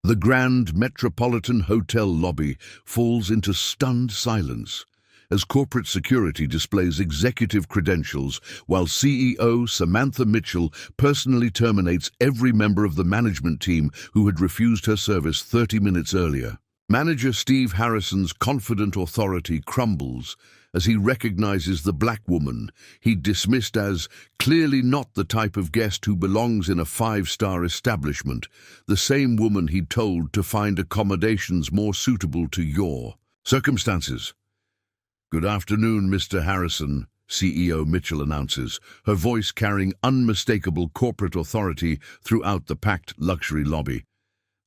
The Grand Metropolitan Hotel lobby falls into stunned silence as corporate security displays executive credentials while CEO Samantha Mitchell personally terminates every member of the management team who had refused her service 30 minutes earlier. Manager Steve Harrison's confident authority crumbles as he recognizes the black woman he'd dismissed as clearly not the type of guest who belongs in a five-star establishment, the same woman he'd told to find accommodations more suitable to your circumstances. "Good afternoon, Mr. Harrison," CEO Mitchell announces, her voice carrying unmistakable corporate authority throughout the packed luxury lobby.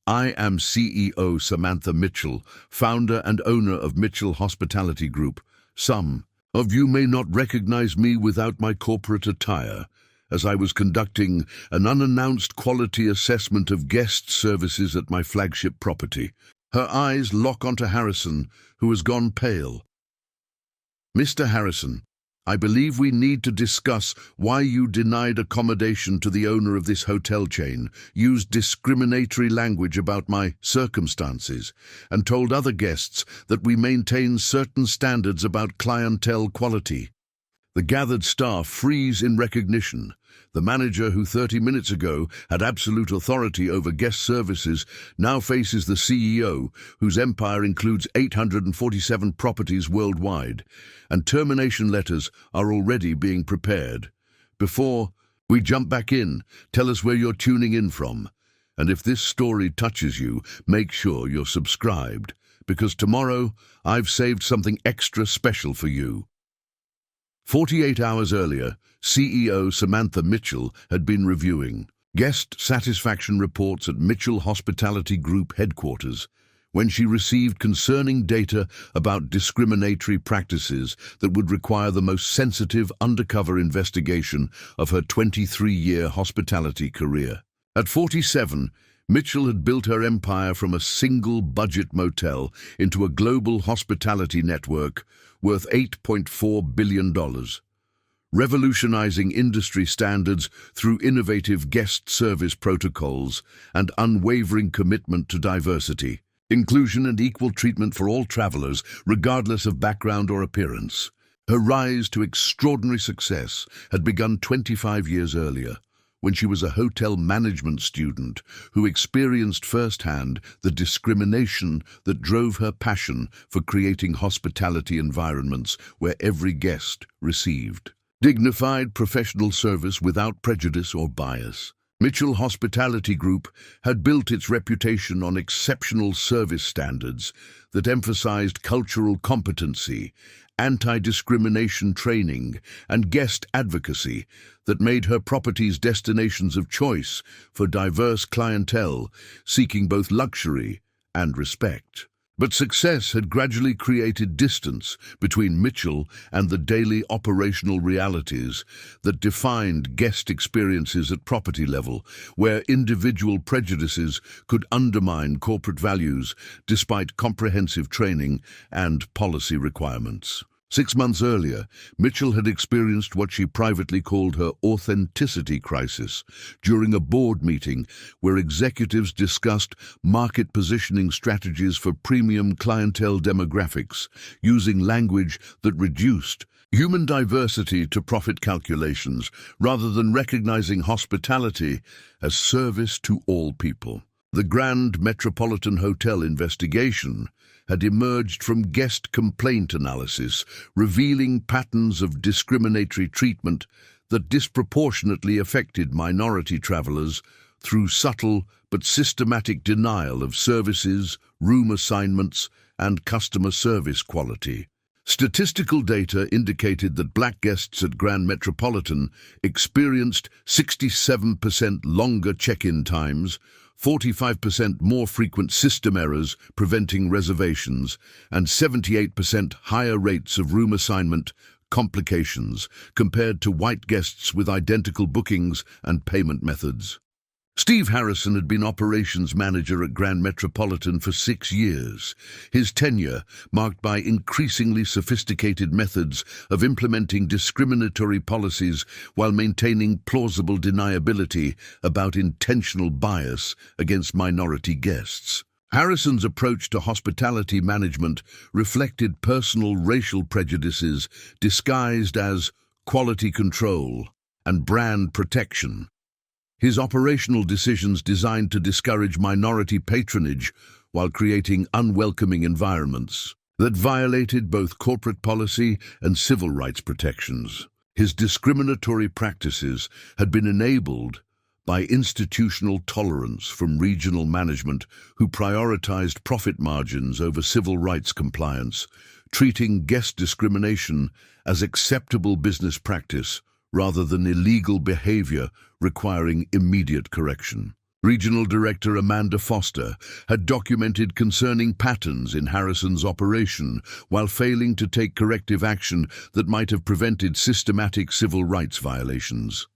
"I am CEO Samantha Mitchell, founder and owner of Mitchell Hospitality Group. Some of you may not recognize me without my corporate attire, as I was conducting an unannounced quality assessment of guest services at my flagship property." Her eyes lock onto Harrison, who has gone pale. "Mr. Harrison, I believe we need to discuss why you denied accommodation to the owner of this hotel chain, used discriminatory language about my circumstances, and told other guests that we maintain certain standards about clientele quality." The gathered staff freeze in recognition. The manager who 30 minutes ago had absolute authority over guest services now faces the CEO, whose empire includes 847 properties worldwide, and termination letters are already being prepared. Before we jump back in, tell us where you're tuning in from. And if this story touches you, make sure you're subscribed, because tomorrow I've saved something extra special for you. 48 hours earlier, CEO Samantha Mitchell had been reviewing guest satisfaction reports at Mitchell Hospitality Group headquarters when she received concerning data about discriminatory practices that would require the most sensitive undercover investigation of her 23-year hospitality career. At 47, Mitchell had built her empire from a single budget motel into a global hospitality network worth $8.4 billion, revolutionizing industry standards through innovative guest service protocols and unwavering commitment to diversity, inclusion and equal treatment for all travelers, regardless of background or appearance. Her rise to extraordinary success had begun 25 years earlier, when she was a hotel management student who experienced firsthand the discrimination that drove her passion for creating hospitality environments where every guest received dignified professional service without prejudice or bias. Mitchell Hospitality Group had built its reputation on exceptional service standards that emphasized cultural competency, anti-discrimination training, and guest advocacy that made her properties destinations of choice for diverse clientele seeking both luxury and respect. But success had gradually created distance between Mitchell and the daily operational realities that defined guest experiences at property level, where individual prejudices could undermine corporate values despite comprehensive training and policy requirements. 6 months earlier, Mitchell had experienced what she privately called her authenticity crisis during a board meeting where executives discussed market positioning strategies for premium clientele demographics, using language that reduced human diversity to profit calculations rather than recognizing hospitality as service to all people. The Grand Metropolitan Hotel investigation had emerged from guest complaint analysis, revealing patterns of discriminatory treatment that disproportionately affected minority travelers through subtle but systematic denial of services, room assignments, and customer service quality. Statistical data indicated that black guests at Grand Metropolitan experienced 67% longer check-in times, 45% more frequent system errors preventing reservations, and 78% higher rates of room assignment complications compared to white guests with identical bookings and payment methods. Steve Harrison had been operations manager at Grand Metropolitan for 6 years, his tenure marked by increasingly sophisticated methods of implementing discriminatory policies while maintaining plausible deniability about intentional bias against minority guests. Harrison's approach to hospitality management reflected personal racial prejudices disguised as quality control and brand protection. His operational decisions designed to discourage minority patronage while creating unwelcoming environments that violated both corporate policy and civil rights protections. His discriminatory practices had been enabled by institutional tolerance from regional management who prioritized profit margins over civil rights compliance, treating guest discrimination as acceptable business practice rather than illegal behavior requiring immediate correction. Regional Director Amanda Foster had documented concerning patterns in Harrison's operation while failing to take corrective action that might have prevented systematic civil rights violations.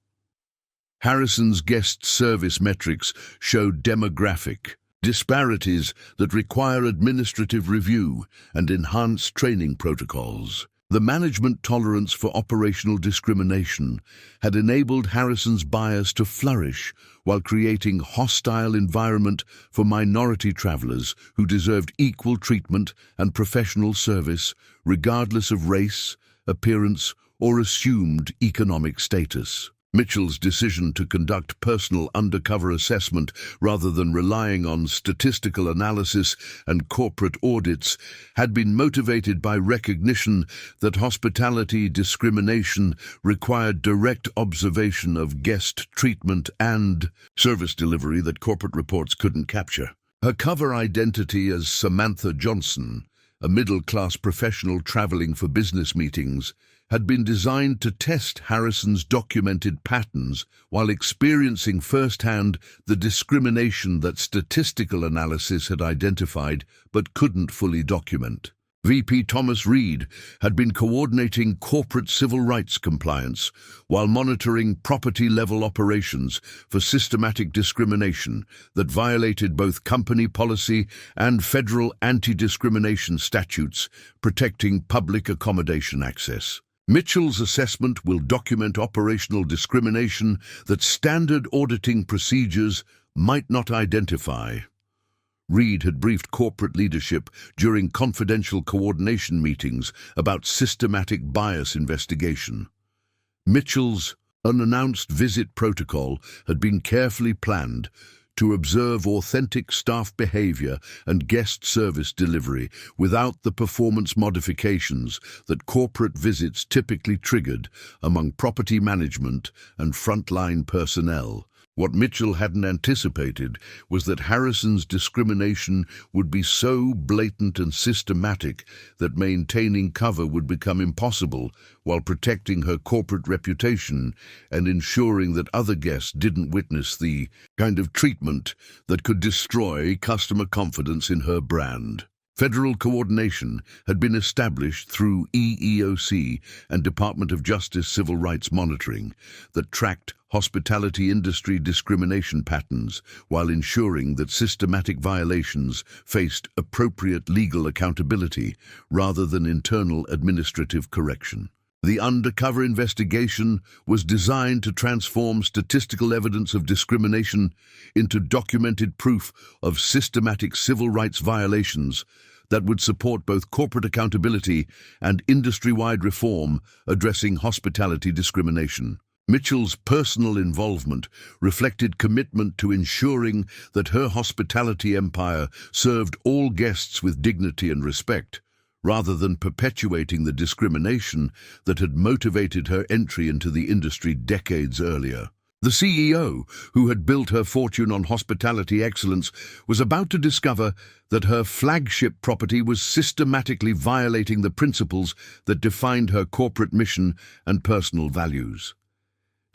Harrison's guest service metrics showed demographic disparities that require administrative review and enhanced training protocols. The management tolerance for operational discrimination had enabled Harrison's bias to flourish while creating hostile environment for minority travelers who deserved equal treatment and professional service regardless of race, appearance, or assumed economic status. Mitchell's decision to conduct personal undercover assessment rather than relying on statistical analysis and corporate audits had been motivated by recognition that hospitality discrimination required direct observation of guest treatment and service delivery that corporate reports couldn't capture. Her cover identity as Samantha Johnson, a middle-class professional traveling for business meetings, had been designed to test Harrison's documented patterns while experiencing firsthand the discrimination that statistical analysis had identified but couldn't fully document. VP Thomas Reed had been coordinating corporate civil rights compliance while monitoring property-level operations for systematic discrimination that violated both company policy and federal anti-discrimination statutes protecting public accommodation access. Mitchell's assessment will document operational discrimination that standard auditing procedures might not identify. Reed had briefed corporate leadership during confidential coordination meetings about systematic bias investigation. Mitchell's unannounced visit protocol had been carefully planned to observe authentic staff behavior and guest service delivery without the performance modifications that corporate visits typically triggered among property management and frontline personnel. What Mitchell hadn't anticipated was that Harrison's discrimination would be so blatant and systematic that maintaining cover would become impossible while protecting her corporate reputation and ensuring that other guests didn't witness the kind of treatment that could destroy customer confidence in her brand. Federal coordination had been established through EEOC and Department of Justice civil rights monitoring that tracked hospitality industry discrimination patterns while ensuring that systematic violations faced appropriate legal accountability rather than internal administrative correction. The undercover investigation was designed to transform statistical evidence of discrimination into documented proof of systematic civil rights violations that would support both corporate accountability and industry-wide reform addressing hospitality discrimination. Mitchell's personal involvement reflected commitment to ensuring that her hospitality empire served all guests with dignity and respect, rather than perpetuating the discrimination that had motivated her entry into the industry decades earlier. The CEO, who had built her fortune on hospitality excellence, was about to discover that her flagship property was systematically violating the principles that defined her corporate mission and personal values.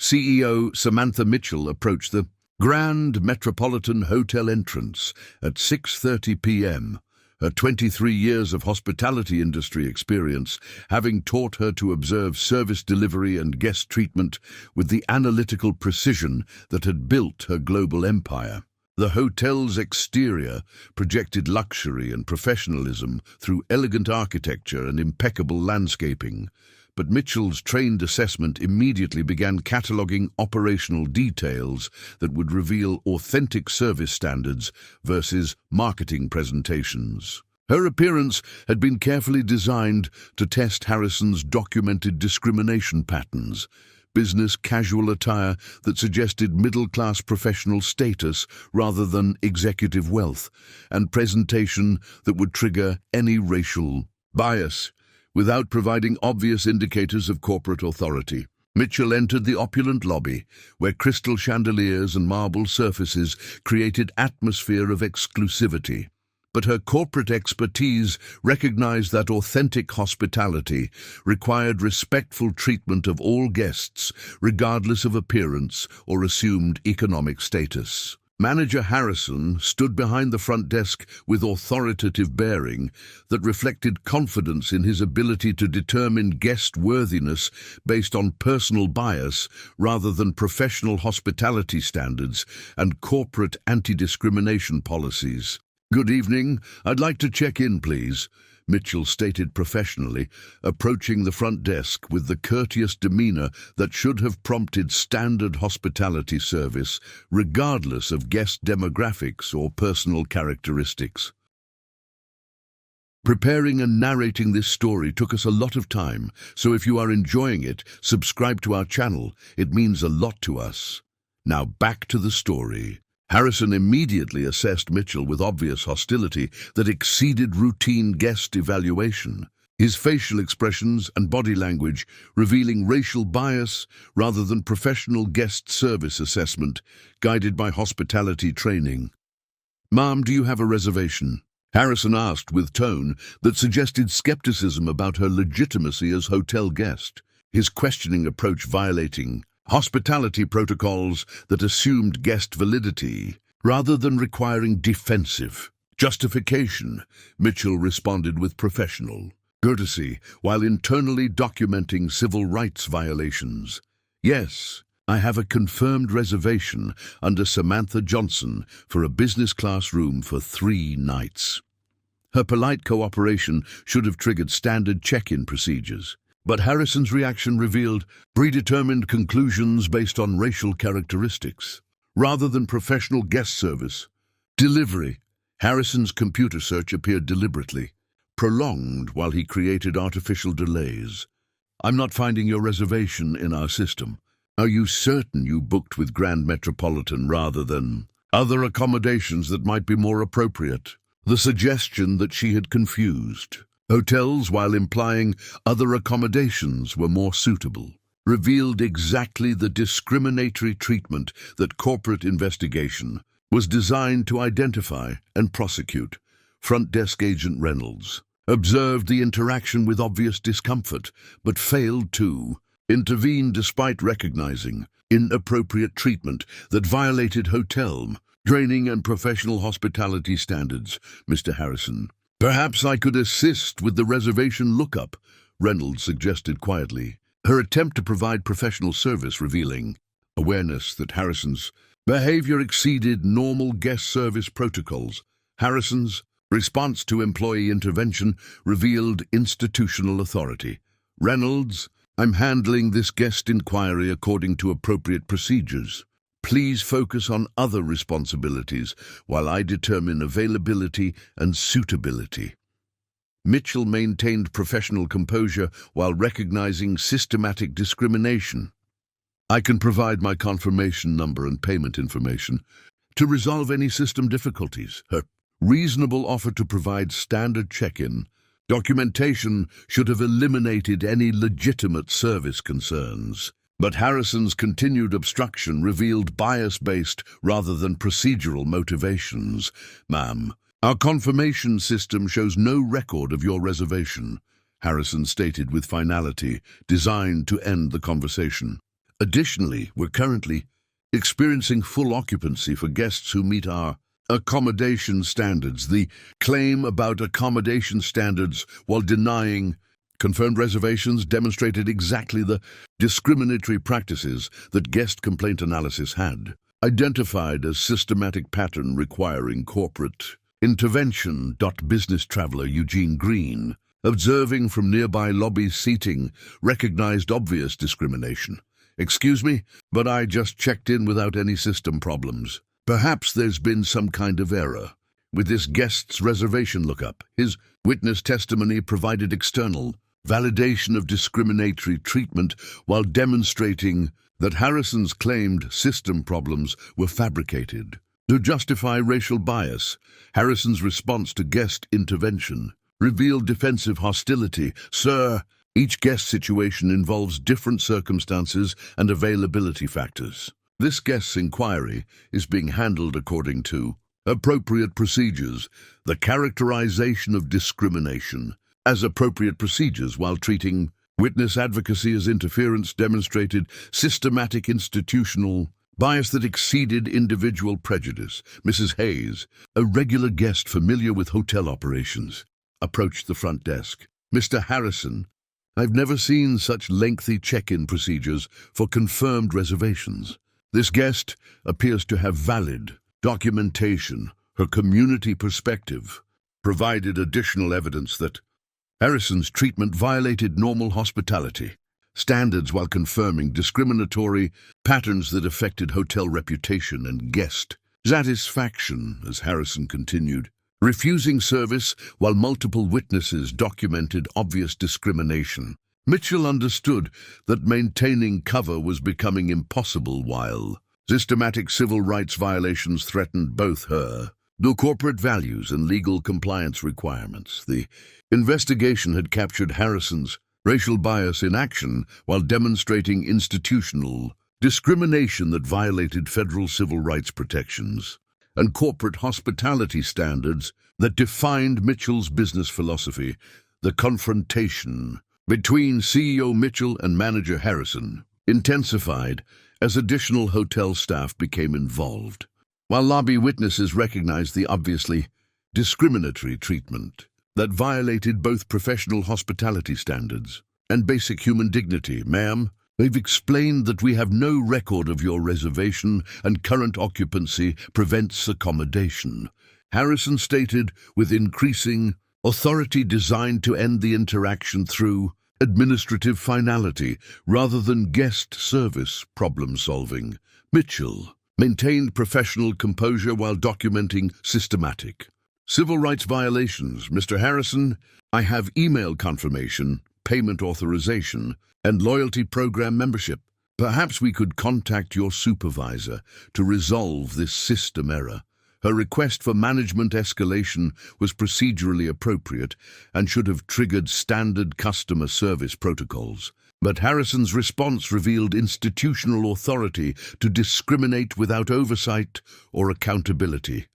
CEO Samantha Mitchell approached the Grand Metropolitan Hotel entrance at 6:30 p.m., Her 23 years of hospitality industry experience, having taught her to observe service delivery and guest treatment with the analytical precision that had built her global empire. The hotel's exterior projected luxury and professionalism through elegant architecture and impeccable landscaping, but Mitchell's trained assessment immediately began cataloguing operational details that would reveal authentic service standards versus marketing presentations. Her appearance had been carefully designed to test Harrison's documented discrimination patterns: business casual attire that suggested middle-class professional status rather than executive wealth, and presentation that would trigger any racial bias without providing obvious indicators of corporate authority. Mitchell entered the opulent lobby, where crystal chandeliers and marble surfaces created atmosphere of exclusivity. But her corporate expertise recognized that authentic hospitality required respectful treatment of all guests, regardless of appearance or assumed economic status. Manager Harrison stood behind the front desk with authoritative bearing that reflected confidence in his ability to determine guest worthiness based on personal bias rather than professional hospitality standards and corporate anti-discrimination policies. "Good evening. I'd like to check in, please," Mitchell stated professionally, approaching the front desk with the courteous demeanor that should have prompted standard hospitality service, regardless of guest demographics or personal characteristics. Preparing and narrating this story took us a lot of time, so if you are enjoying it, subscribe to our channel. It means a lot to us. Now back to the story. Harrison immediately assessed Mitchell with obvious hostility that exceeded routine guest evaluation, his facial expressions and body language revealing racial bias rather than professional guest service assessment guided by hospitality training. "Ma'am, do you have a reservation?" Harrison asked with tone that suggested skepticism about her legitimacy as hotel guest, his questioning approach violating hospitality protocols that assumed guest validity rather than requiring defensive justification. Mitchell responded with professional courtesy while internally documenting civil rights violations. "Yes, I have a confirmed reservation under Samantha Johnson for a business class room for 3 nights. Her polite cooperation should have triggered standard check-in procedures. But Harrison's reaction revealed predetermined conclusions based on racial characteristics, rather than professional guest service. Delivery. Harrison's computer search appeared deliberately prolonged while he created artificial delays. "I'm not finding your reservation in our system. Are you certain you booked with Grand Metropolitan rather than other accommodations that might be more appropriate?" The suggestion that she had confused hotels while implying other accommodations were more suitable revealed exactly the discriminatory treatment that corporate investigation was designed to identify and prosecute. Front desk agent Reynolds observed the interaction with obvious discomfort, but failed to intervene despite recognizing inappropriate treatment that violated hotel training and professional hospitality standards. "Mr. Harrison, perhaps I could assist with the reservation lookup," Reynolds suggested quietly, her attempt to provide professional service revealing awareness that Harrison's behavior exceeded normal guest service protocols. Harrison's response to employee intervention revealed institutional authority. "Reynolds, I'm handling this guest inquiry according to appropriate procedures. Please focus on other responsibilities while I determine availability and suitability." Mitchell maintained professional composure while recognizing systematic discrimination. "I can provide my confirmation number and payment information to resolve any system difficulties." Her reasonable offer to provide standard check-in documentation should have eliminated any legitimate service concerns. But Harrison's continued obstruction revealed bias-based rather than procedural motivations. "Ma'am, our confirmation system shows no record of your reservation," Harrison stated with finality, designed to end the conversation. "Additionally, we're currently experiencing full occupancy for guests who meet our Accommodation standards. The claim about accommodation standards while denying confirmed reservations demonstrated exactly the discriminatory practices that guest complaint analysis had identified as systematic pattern requiring corporate intervention. Business traveler Eugene Green, observing from nearby lobby seating, recognized obvious discrimination. "Excuse me, but I just checked in without any system problems. Perhaps there's been some kind of error with this guest's reservation lookup." His witness testimony provided external validation of discriminatory treatment while demonstrating that Harrison's claimed system problems were fabricated. To justify racial bias, Harrison's response to guest intervention revealed defensive hostility. "Sir, each guest situation involves different circumstances and availability factors. This guest's inquiry is being handled according to appropriate procedures." The characterization of discrimination as appropriate procedures while treating witness advocacy as interference demonstrated systematic institutional bias that exceeded individual prejudice. Mrs. Hayes, a regular guest familiar with hotel operations, approached the front desk. "Mr. Harrison, I've never seen such lengthy check-in procedures for confirmed reservations. This guest appears to have valid documentation." Her community perspective provided additional evidence that Harrison's treatment violated normal hospitality standards while confirming discriminatory patterns that affected hotel reputation and guest satisfaction. As Harrison continued, refusing service while multiple witnesses documented obvious discrimination, Mitchell understood that maintaining cover was becoming impossible while systematic civil rights violations threatened both her corporate values and legal compliance requirements. The investigation had captured Harrison's racial bias in action while demonstrating institutional discrimination that violated federal civil rights protections and corporate hospitality standards that defined Mitchell's business philosophy. The confrontation between CEO Mitchell and manager Harrison intensified as additional hotel staff became involved, while lobby witnesses recognized the obviously discriminatory treatment that violated both professional hospitality standards and basic human dignity. "Ma'am, they've explained that we have no record of your reservation and current occupancy prevents accommodation," Harrison stated with increasing authority, designed to end the interaction through administrative finality rather than guest service problem-solving. Mitchell maintained professional composure while documenting systematic civil rights violations. "Mr. Harrison, I have email confirmation, payment authorization, and loyalty program membership. Perhaps we could contact your supervisor to resolve this system error." Her request for management escalation was procedurally appropriate and should have triggered standard customer service protocols. But Harrison's response revealed institutional authority to discriminate without oversight or accountability.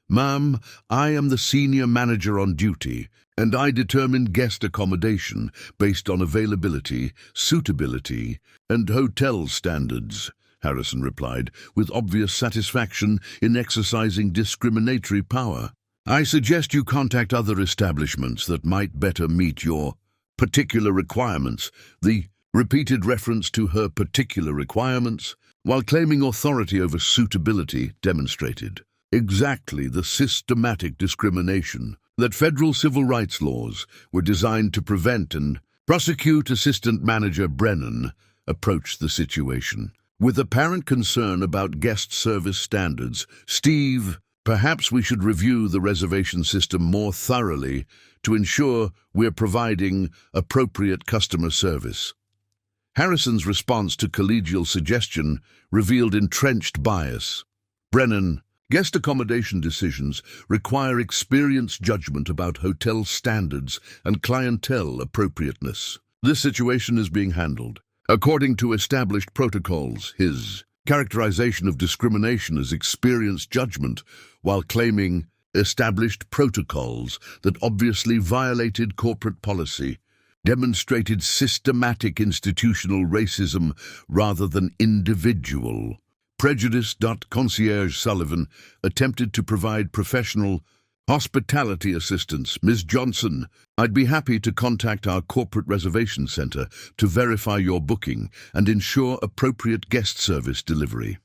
"Ma'am, I am the senior manager on duty, and I determine guest accommodation based on availability, suitability, and hotel standards," Harrison replied, with obvious satisfaction in exercising discriminatory power. "I suggest you contact other establishments that might better meet your particular requirements." The repeated reference to her particular requirements, while claiming authority over suitability, demonstrated exactly the systematic discrimination that federal civil rights laws were designed to prevent and prosecute. Assistant Manager Brennan approached the situation with apparent concern about guest service standards. "Steve, perhaps we should review the reservation system more thoroughly to ensure we're providing appropriate customer service." Harrison's response to collegial suggestion revealed entrenched bias. Brennan, guest accommodation decisions require experienced judgment about hotel standards and clientele appropriateness. This situation is being handled according to established protocols. His characterization of discrimination as experienced judgment while claiming established protocols that obviously violated corporate policy demonstrated systematic institutional racism rather than individual Prejudiced. Concierge Sullivan attempted to provide professional hospitality assistance. Ms. Johnson, I'd be happy to contact our corporate reservation center to verify your booking and ensure appropriate guest service delivery.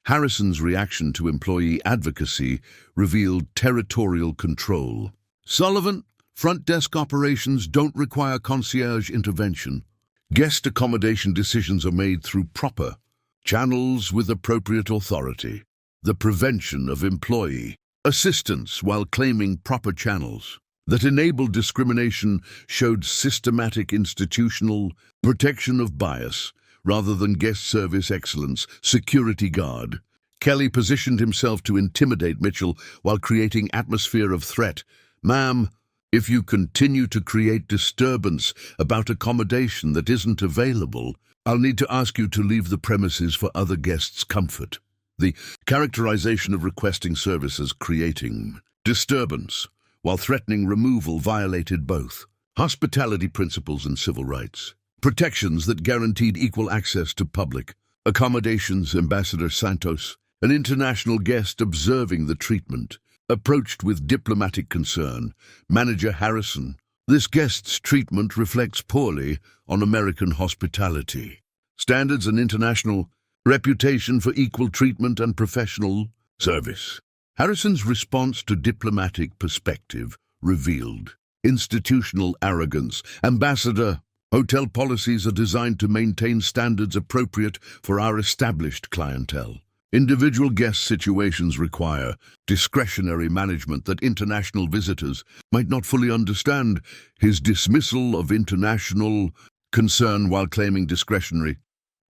Harrison's reaction to employee advocacy revealed territorial control. Sullivan, front desk operations don't require concierge intervention. Guest accommodation decisions are made through proper channels with appropriate authority. The prevention of employee assistance while claiming proper channels that enabled discrimination showed systematic institutional protection of bias rather than guest service excellence. Security guard Kelly positioned himself to intimidate Mitchell while creating atmosphere of threat. Ma'am, if you continue to create disturbance about accommodation that isn't available, I'll need to ask you to leave the premises for other guests' comfort. The characterization of requesting services creating disturbance while threatening removal violated both hospitality principles and civil rights. Protections that guaranteed equal access to public accommodations. Ambassador Santos, an international guest observing the treatment, approached with diplomatic concern. Manager Harrison, this guest's treatment reflects poorly on American hospitality standards and international reputation for equal treatment and professional service. Harrison's response to diplomatic perspective revealed institutional arrogance. Ambassador, hotel policies are designed to maintain standards appropriate for our established clientele. Individual guest situations require discretionary management that international visitors might not fully understand. His dismissal of international concern while claiming discretionary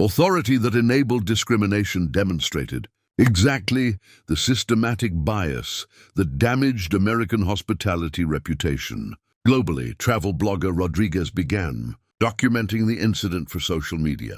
authority that enabled discrimination demonstrated exactly the systematic bias that damaged American hospitality reputation. Globally, travel blogger Rodriguez began documenting the incident for social media.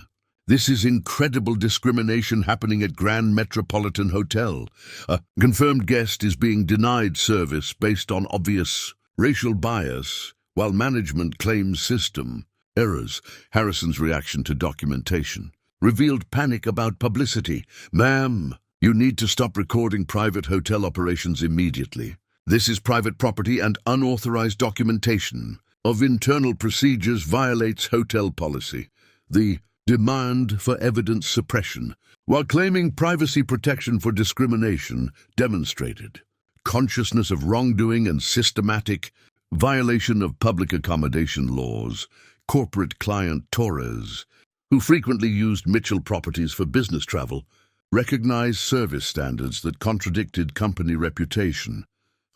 This is incredible discrimination happening at Grand Metropolitan Hotel. A confirmed guest is being denied service based on obvious racial bias, while management claims system errors. Harrison's reaction to documentation revealed panic about publicity. Ma'am, you need to stop recording private hotel operations immediately. This is private property and unauthorized documentation of internal procedures violates hotel policy. The demand for evidence suppression, while claiming privacy protection for discrimination, demonstrated consciousness of wrongdoing and systematic violation of public accommodation laws. Corporate client Torres, who frequently used Mitchell properties for business travel, recognized service standards that contradicted company reputation.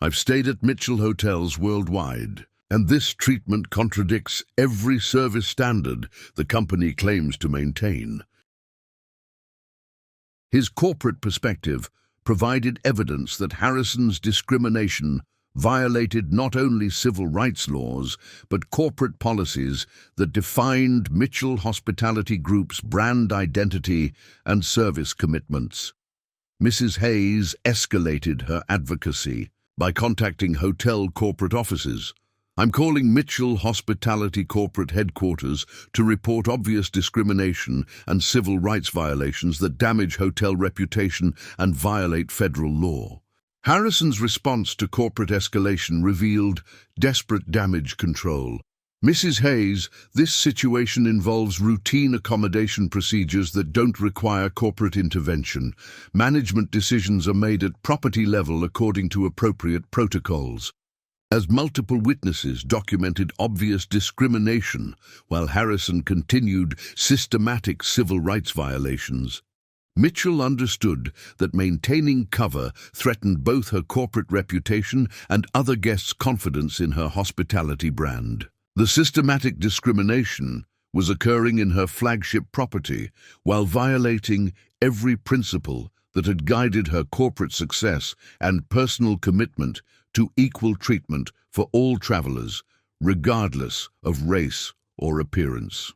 I've stayed at Mitchell hotels worldwide, and this treatment contradicts every service standard the company claims to maintain. His corporate perspective provided evidence that Harrison's discrimination violated not only civil rights laws, but corporate policies that defined Mitchell Hospitality Group's brand identity and service commitments. Mrs. Hayes escalated her advocacy by contacting hotel corporate offices. I'm calling Mitchell Hospitality Corporate Headquarters to report obvious discrimination and civil rights violations that damage hotel reputation and violate federal law. Harrison's response to corporate escalation revealed desperate damage control. Mrs. Hayes, this situation involves routine accommodation procedures that don't require corporate intervention. Management decisions are made at property level according to appropriate protocols. As multiple witnesses documented obvious discrimination, while Harrison continued systematic civil rights violations, Mitchell understood that maintaining cover threatened both her corporate reputation and other guests' confidence in her hospitality brand. The systematic discrimination was occurring in her flagship property while violating every principle that had guided her corporate success and personal commitment to equal treatment for all travelers, regardless of race or appearance.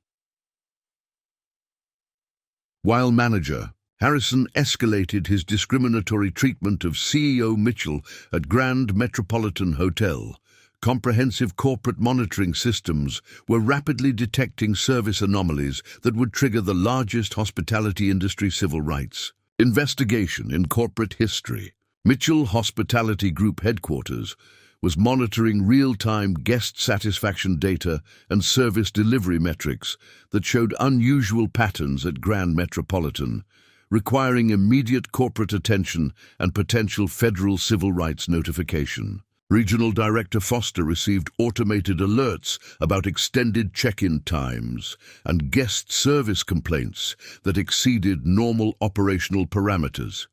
While manager, Harrison escalated his discriminatory treatment of CEO Mitchell at Grand Metropolitan Hotel, comprehensive corporate monitoring systems were rapidly detecting service anomalies that would trigger the largest hospitality industry civil rights investigation in corporate history. Mitchell Hospitality Group headquarters was monitoring real-time guest satisfaction data and service delivery metrics that showed unusual patterns at Grand Metropolitan, requiring immediate corporate attention and potential federal civil rights notification. Regional Director Foster received automated alerts about extended check-in times and guest service complaints that exceeded normal operational parameters.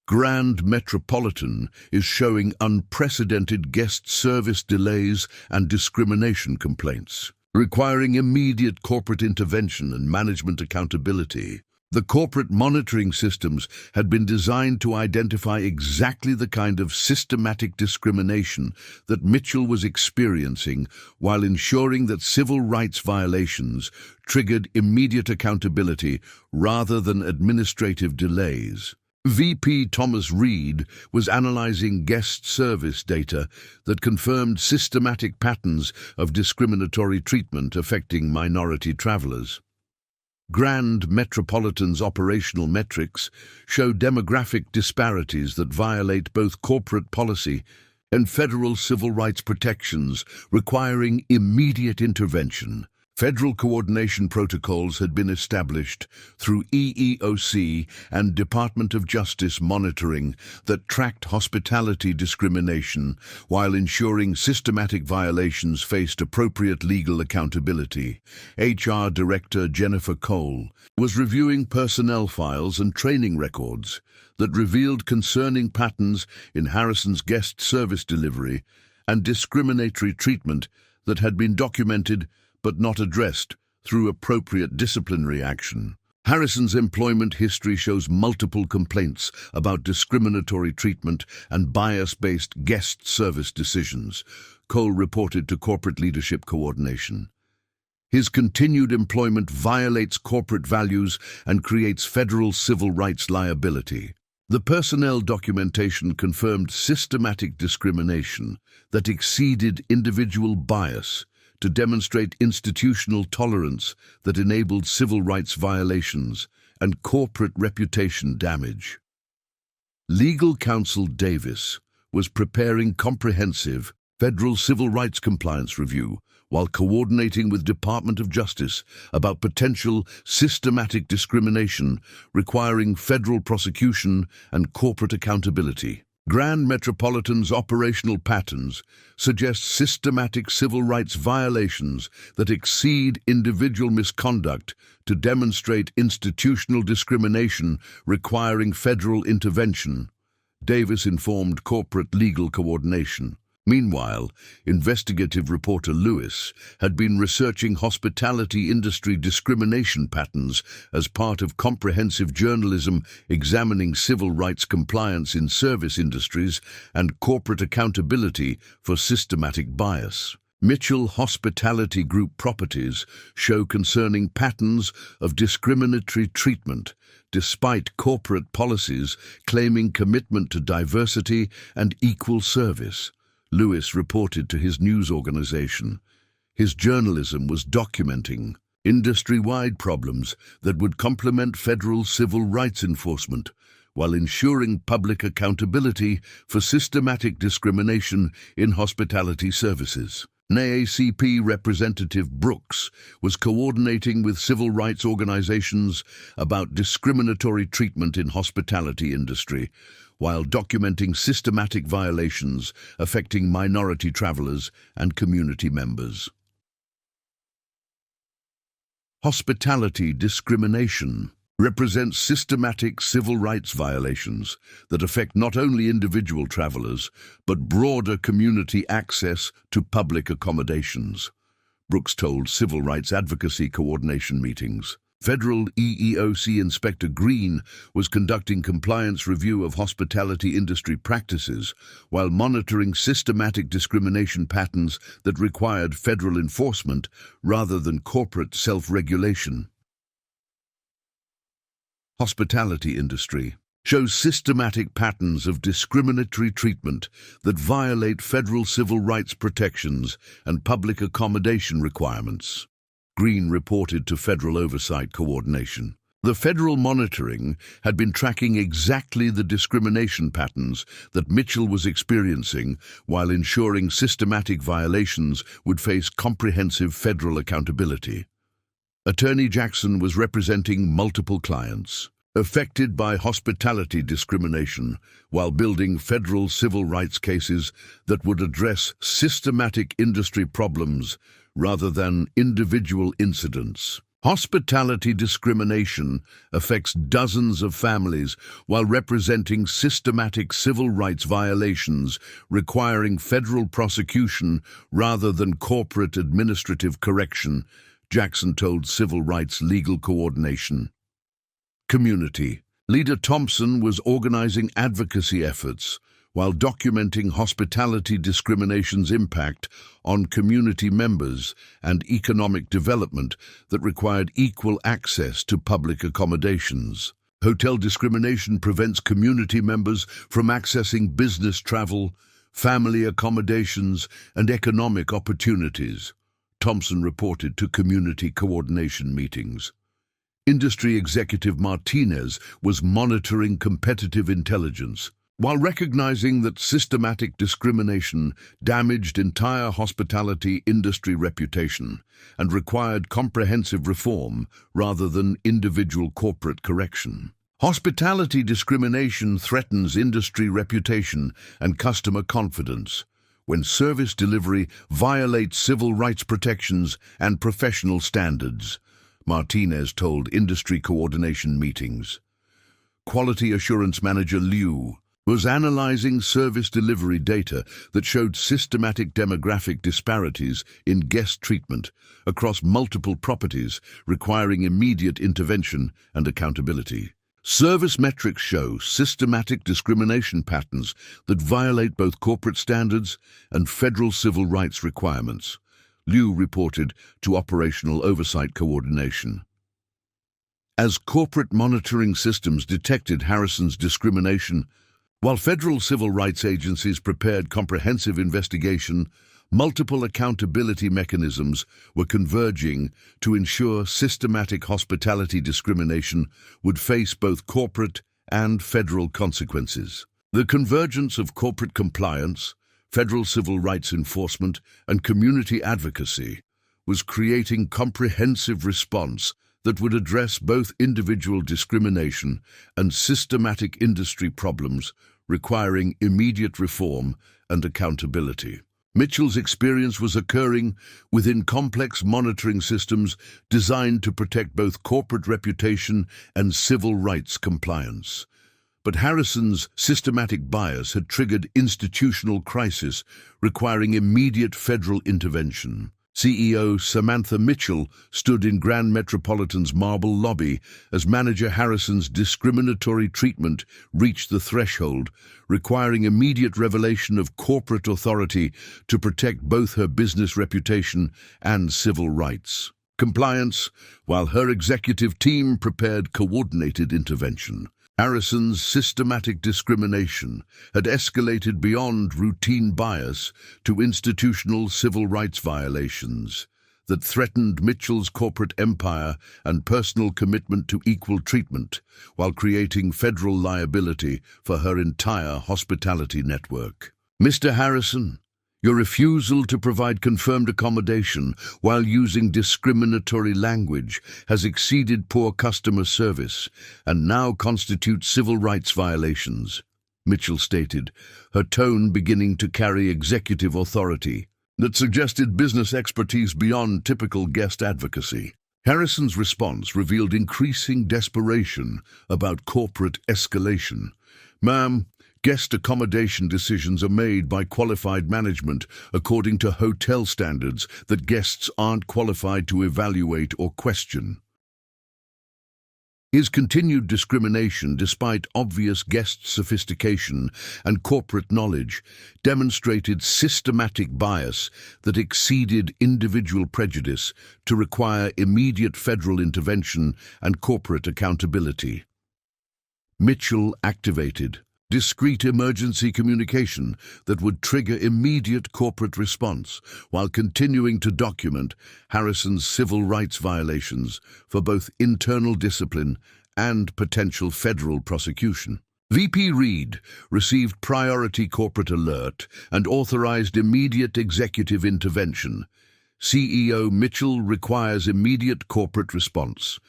Grand Metropolitan is showing unprecedented guest service delays and discrimination complaints, requiring immediate corporate intervention and management accountability. The corporate monitoring systems had been designed to identify exactly the kind of systematic discrimination that Mitchell was experiencing while ensuring that civil rights violations triggered immediate accountability rather than administrative delays. VP Thomas Reed was analyzing guest service data that confirmed systematic patterns of discriminatory treatment affecting minority travelers. Grand Metropolitan's operational metrics show demographic disparities that violate both corporate policy and federal civil rights protections, requiring immediate intervention. Federal coordination protocols had been established through EEOC and Department of Justice monitoring that tracked hospitality discrimination while ensuring systematic violations faced appropriate legal accountability. HR Director Jennifer Cole was reviewing personnel files and training records that revealed concerning patterns in Harrison's guest service delivery and discriminatory treatment that had been documented but not addressed through appropriate disciplinary action. Harrison's employment history shows multiple complaints about discriminatory treatment and bias-based guest service decisions, Cole reported to Corporate Leadership Coordination. His continued employment violates corporate values and creates federal civil rights liability. The personnel documentation confirmed systematic discrimination that exceeded individual bias to demonstrate institutional tolerance that enabled civil rights violations and corporate reputation damage. Legal counsel Davis was preparing comprehensive federal civil rights compliance review while coordinating with Department of Justice about potential systematic discrimination requiring federal prosecution and corporate accountability. Grand Metropolitan's operational patterns suggest systematic civil rights violations that exceed individual misconduct to demonstrate institutional discrimination requiring federal intervention, Davis informed Corporate Legal Coordination. Meanwhile, investigative reporter Lewis had been researching hospitality industry discrimination patterns as part of comprehensive journalism examining civil rights compliance in service industries and corporate accountability for systematic bias. Mitchell Hospitality Group properties show concerning patterns of discriminatory treatment despite corporate policies claiming commitment to diversity and equal service. Lewis reported to his news organization. His journalism was documenting industry-wide problems that would complement federal civil rights enforcement while ensuring public accountability for systematic discrimination in hospitality services. NAACP Representative Brooks was coordinating with civil rights organizations about discriminatory treatment in hospitality industry, while documenting systematic violations affecting minority travelers and community members. Hospitality discrimination represents systematic civil rights violations that affect not only individual travelers, but broader community access to public accommodations, Brooks told Civil Rights Advocacy Coordination meetings. Federal EEOC Inspector Green was conducting compliance review of hospitality industry practices while monitoring systematic discrimination patterns that required federal enforcement rather than corporate self-regulation. Hospitality industry shows systematic patterns of discriminatory treatment that violate federal civil rights protections and public accommodation requirements. Green reported to Federal Oversight Coordination. The federal monitoring had been tracking exactly the discrimination patterns that Mitchell was experiencing while ensuring systematic violations would face comprehensive federal accountability. Attorney Jackson was representing multiple clients affected by hospitality discrimination while building federal civil rights cases that would address systematic industry problems rather than individual incidents. Hospitality discrimination affects dozens of families while representing systematic civil rights violations requiring federal prosecution rather than corporate administrative correction, Jackson told Civil Rights Legal Coordination. Community. Leader Thompson was organizing advocacy efforts while documenting hospitality discrimination's impact on community members and economic development that required equal access to public accommodations. Hotel discrimination prevents community members from accessing business travel, family accommodations, and economic opportunities, Thompson reported to community coordination meetings. Industry executive Martinez was monitoring competitive intelligence. While recognizing that systematic discrimination damaged entire hospitality industry reputation and required comprehensive reform rather than individual corporate correction. Hospitality discrimination threatens industry reputation and customer confidence when service delivery violates civil rights protections and professional standards, Martinez told industry coordination meetings. Quality Assurance Manager Liu was analyzing service delivery data that showed systematic demographic disparities in guest treatment across multiple properties, requiring immediate intervention and accountability. Service metrics show systematic discrimination patterns that violate both corporate standards and federal civil rights requirements, Liu reported to Operational Oversight Coordination. As corporate monitoring systems detected Harrison's discrimination, while federal civil rights agencies prepared comprehensive investigation, multiple accountability mechanisms were converging to ensure systematic hospitality discrimination would face both corporate and federal consequences. The convergence of corporate compliance, federal civil rights enforcement, and community advocacy was creating comprehensive response that would address both individual discrimination and systematic industry problems requiring immediate reform and accountability. Mitchell's experience was occurring within complex monitoring systems designed to protect both corporate reputation and civil rights compliance. But Harrison's systematic bias had triggered institutional crisis requiring immediate federal intervention. CEO Samantha Mitchell stood in Grand Metropolitan's marble lobby as Manager Harrison's discriminatory treatment reached the threshold, requiring immediate revelation of corporate authority to protect both her business reputation and civil rights. Compliance, while her executive team prepared coordinated intervention. Harrison's systematic discrimination had escalated beyond routine bias to institutional civil rights violations that threatened Mitchell's corporate empire and personal commitment to equal treatment, while creating federal liability for her entire hospitality network. Mr. Harrison, your refusal to provide confirmed accommodation while using discriminatory language has exceeded poor customer service and now constitutes civil rights violations, Mitchell stated, her tone beginning to carry executive authority that suggested business expertise beyond typical guest advocacy. Harrison's response revealed increasing desperation about corporate escalation. "Ma'am, guest accommodation decisions are made by qualified management according to hotel standards that guests aren't qualified to evaluate or question." His continued discrimination, despite obvious guest sophistication and corporate knowledge, demonstrated systematic bias that exceeded individual prejudice to require immediate federal intervention and corporate accountability. Mitchell activated discreet emergency communication that would trigger immediate corporate response while continuing to document Harrison's civil rights violations for both internal discipline and potential federal prosecution. VP Reed received priority corporate alert and authorized immediate executive intervention. CEO Mitchell requires immediate corporate response.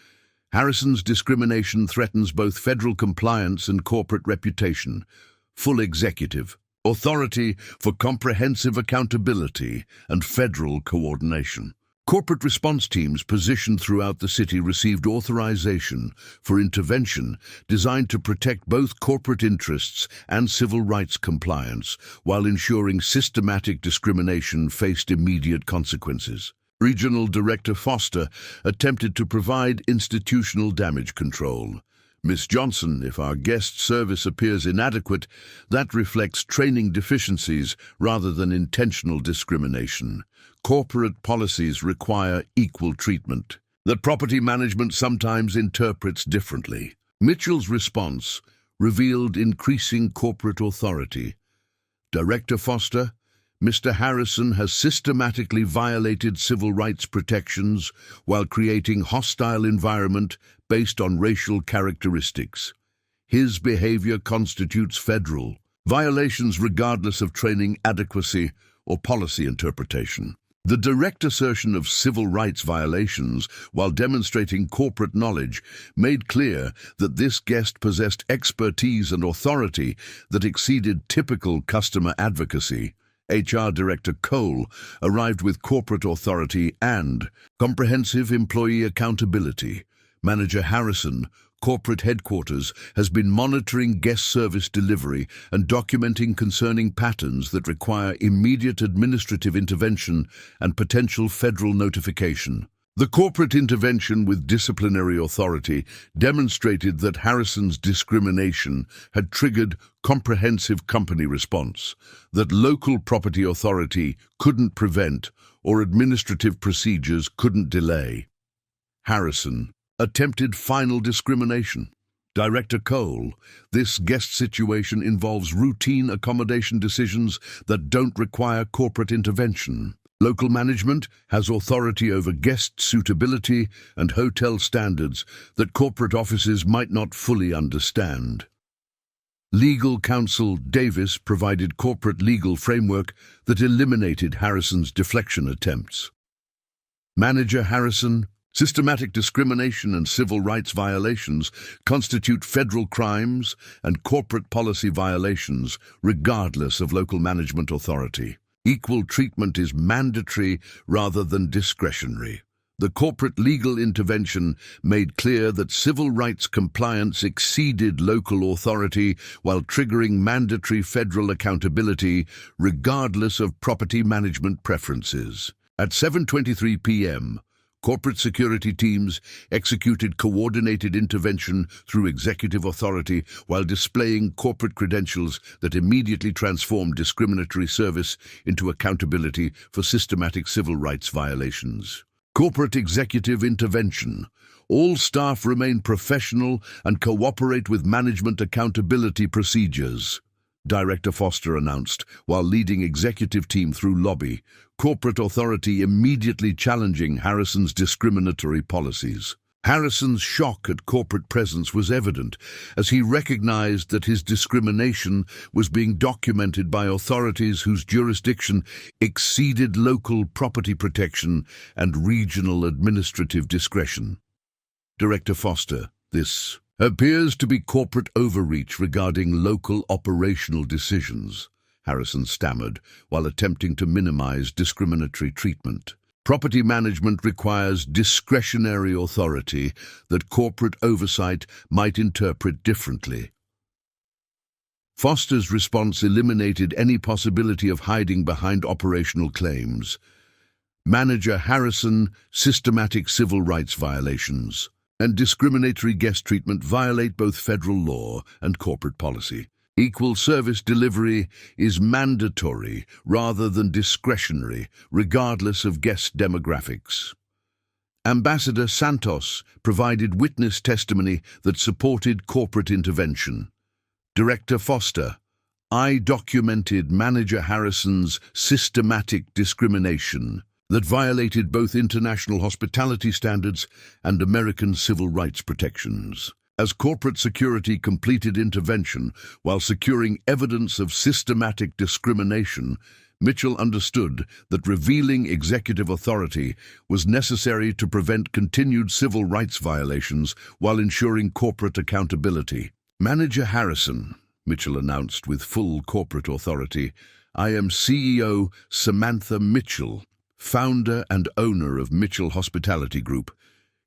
Harrison's discrimination threatens both federal compliance and corporate reputation. Full executive authority for comprehensive accountability and federal coordination. Corporate response teams positioned throughout the city received authorization for intervention designed to protect both corporate interests and civil rights compliance while ensuring systematic discrimination faced immediate consequences. Regional Director Foster attempted to provide institutional damage control. Ms. Johnson, if our guest service appears inadequate, that reflects training deficiencies rather than intentional discrimination. Corporate policies require equal treatment that property management sometimes interprets differently. Mitchell's response revealed increasing corporate authority. Director Foster, Mr. Harrison has systematically violated civil rights protections while creating hostile environment based on racial characteristics. His behavior constitutes federal violations regardless of training adequacy or policy interpretation. The direct assertion of civil rights violations while demonstrating corporate knowledge made clear that this guest possessed expertise and authority that exceeded typical customer advocacy. HR Director Cole arrived with corporate authority and comprehensive employee accountability. Manager Harrison, corporate headquarters, has been monitoring guest service delivery and documenting concerning patterns that require immediate administrative intervention and potential federal notification. The corporate intervention with disciplinary authority demonstrated that Harrison's discrimination had triggered comprehensive company response, that local property authority couldn't prevent or administrative procedures couldn't delay. Harrison attempted final discrimination. Director Cole, this guest situation involves routine accommodation decisions that don't require corporate intervention. Local management has authority over guest suitability and hotel standards that corporate offices might not fully understand. Legal counsel Davis provided corporate legal framework that eliminated Harrison's deflection attempts. Manager Harrison, systematic discrimination and civil rights violations constitute federal crimes and corporate policy violations regardless of local management authority. Equal treatment is mandatory rather than discretionary. The corporate legal intervention made clear that civil rights compliance exceeded local authority while triggering mandatory federal accountability regardless of property management preferences. At 7:23 p.m., corporate security teams executed coordinated intervention through executive authority while displaying corporate credentials that immediately transformed discriminatory service into accountability for systematic civil rights violations. Corporate executive intervention. All staff remain professional and cooperate with management accountability procedures. Director Foster announced while leading executive team through lobby, corporate authority immediately challenging Harrison's discriminatory policies. Harrison's shock at corporate presence was evident as he recognized that his discrimination was being documented by authorities whose jurisdiction exceeded local property protection and regional administrative discretion. Director Foster, this appears to be corporate overreach regarding local operational decisions, Harrison stammered while attempting to minimize discriminatory treatment. Property management requires discretionary authority that corporate oversight might interpret differently. Foster's response eliminated any possibility of hiding behind operational claims. Manager Harrison, systematic civil rights violations and discriminatory guest treatment violate both federal law and corporate policy. Equal service delivery is mandatory rather than discretionary, regardless of guest demographics. Ambassador Santos provided witness testimony that supported corporate intervention. Director Foster, I documented Manager Harrison's systematic discrimination that violated both international hospitality standards and American civil rights protections. As corporate security completed intervention while securing evidence of systematic discrimination, Mitchell understood that revealing executive authority was necessary to prevent continued civil rights violations while ensuring corporate accountability. Manager Harrison, Mitchell announced with full corporate authority, I am CEO Samantha Mitchell, founder and owner of Mitchell Hospitality Group.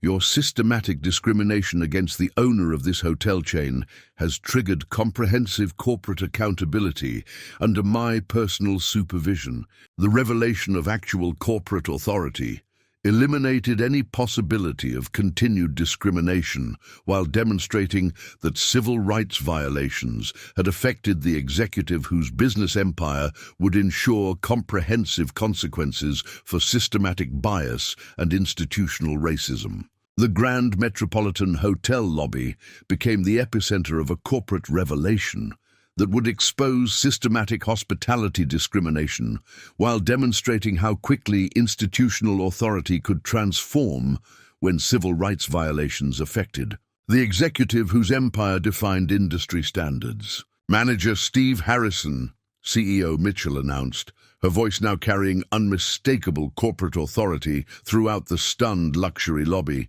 Your systematic discrimination against the owner of this hotel chain has triggered comprehensive corporate accountability under my personal supervision. The revelation of actual corporate authority eliminated any possibility of continued discrimination while demonstrating that civil rights violations had affected the executive whose business empire would ensure comprehensive consequences for systematic bias and institutional racism. The Grand Metropolitan Hotel lobby became the epicenter of a corporate revelation that would expose systematic hospitality discrimination while demonstrating how quickly institutional authority could transform when civil rights violations affected the executive whose empire defined industry standards. Manager Steve Harrison, CEO Mitchell announced, her voice now carrying unmistakable corporate authority throughout the stunned luxury lobby.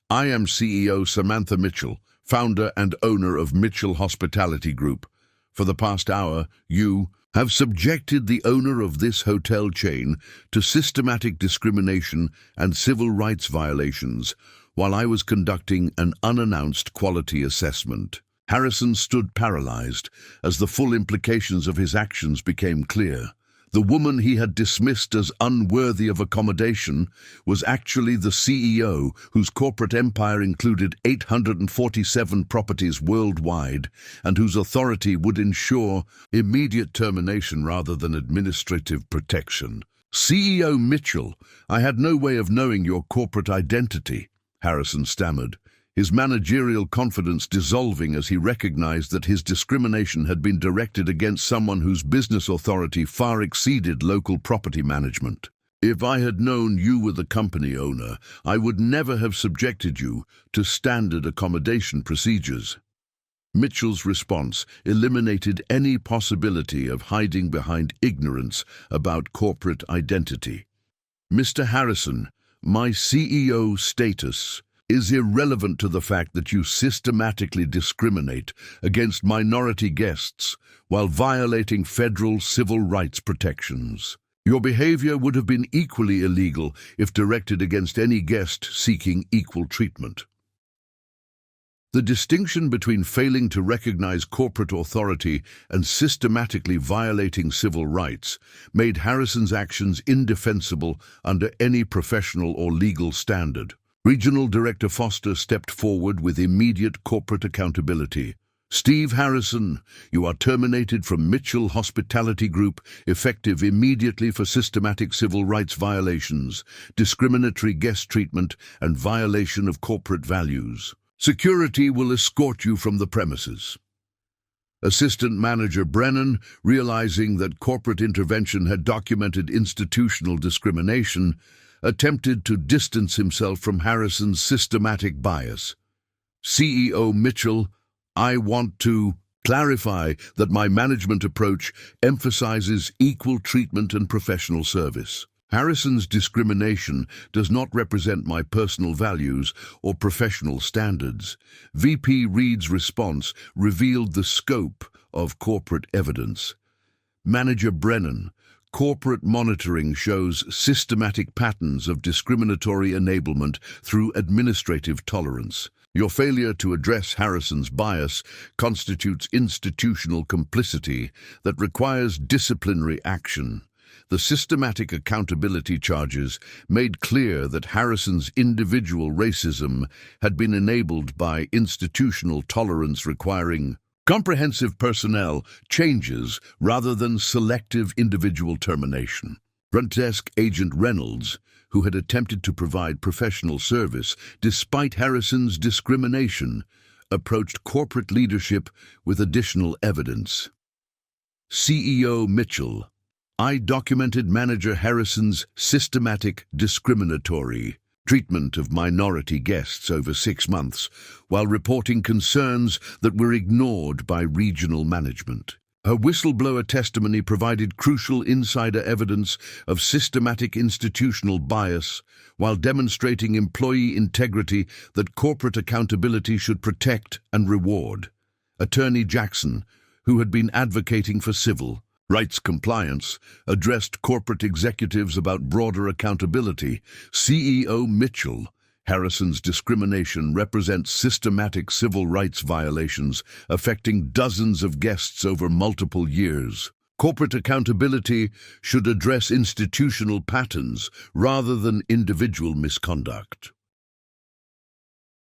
I am CEO Samantha Mitchell, founder and owner of Mitchell Hospitality Group. For the past hour, you have subjected the owner of this hotel chain to systematic discrimination and civil rights violations while I was conducting an unannounced quality assessment. Harrison stood paralyzed as the full implications of his actions became clear. The woman he had dismissed as unworthy of accommodation was actually the CEO whose corporate empire included 847 properties worldwide and whose authority would ensure immediate termination rather than administrative protection. CEO Mitchell, I had no way of knowing your corporate identity, Harrison stammered, his managerial confidence dissolving as he recognized that his discrimination had been directed against someone whose business authority far exceeded local property management. If I had known you were the company owner, I would never have subjected you to standard accommodation procedures. Mitchell's response eliminated any possibility of hiding behind ignorance about corporate identity. Mr. Harrison, my CEO status is irrelevant to the fact that you systematically discriminate against minority guests while violating federal civil rights protections. Your behavior would have been equally illegal if directed against any guest seeking equal treatment. The distinction between failing to recognize corporate authority and systematically violating civil rights made Harrison's actions indefensible under any professional or legal standard. Regional Director Foster stepped forward with immediate corporate accountability. Steve Harrison, you are terminated from Mitchell Hospitality Group, effective immediately for systematic civil rights violations, discriminatory guest treatment, and violation of corporate values. Security will escort you from the premises. Assistant Manager Brennan, realizing that corporate intervention had documented institutional discrimination, attempted to distance himself from Harrison's systematic bias. CEO Mitchell, I want to clarify that my management approach emphasizes equal treatment and professional service. Harrison's discrimination does not represent my personal values or professional standards. VP Reed's response revealed the scope of corporate evidence. Manager Brennan, corporate monitoring shows systematic patterns of discriminatory enablement through administrative tolerance. Your failure to address Harrison's bias constitutes institutional complicity that requires disciplinary action. The systematic accountability charges made clear that Harrison's individual racism had been enabled by institutional tolerance requiring comprehensive personnel changes rather than selective individual termination. Front desk agent Reynolds, who had attempted to provide professional service despite Harrison's discrimination, approached corporate leadership with additional evidence. CEO Mitchell, I documented manager Harrison's systematic discriminatory treatment of minority guests over 6 months, while reporting concerns that were ignored by regional management. Her whistleblower testimony provided crucial insider evidence of systematic institutional bias while demonstrating employee integrity that corporate accountability should protect and reward. Attorney Jackson, who had been advocating for civil rights compliance, addressed corporate executives about broader accountability. CEO Mitchell, Harrison's discrimination represents systematic civil rights violations affecting dozens of guests over multiple years. Corporate accountability should address institutional patterns rather than individual misconduct.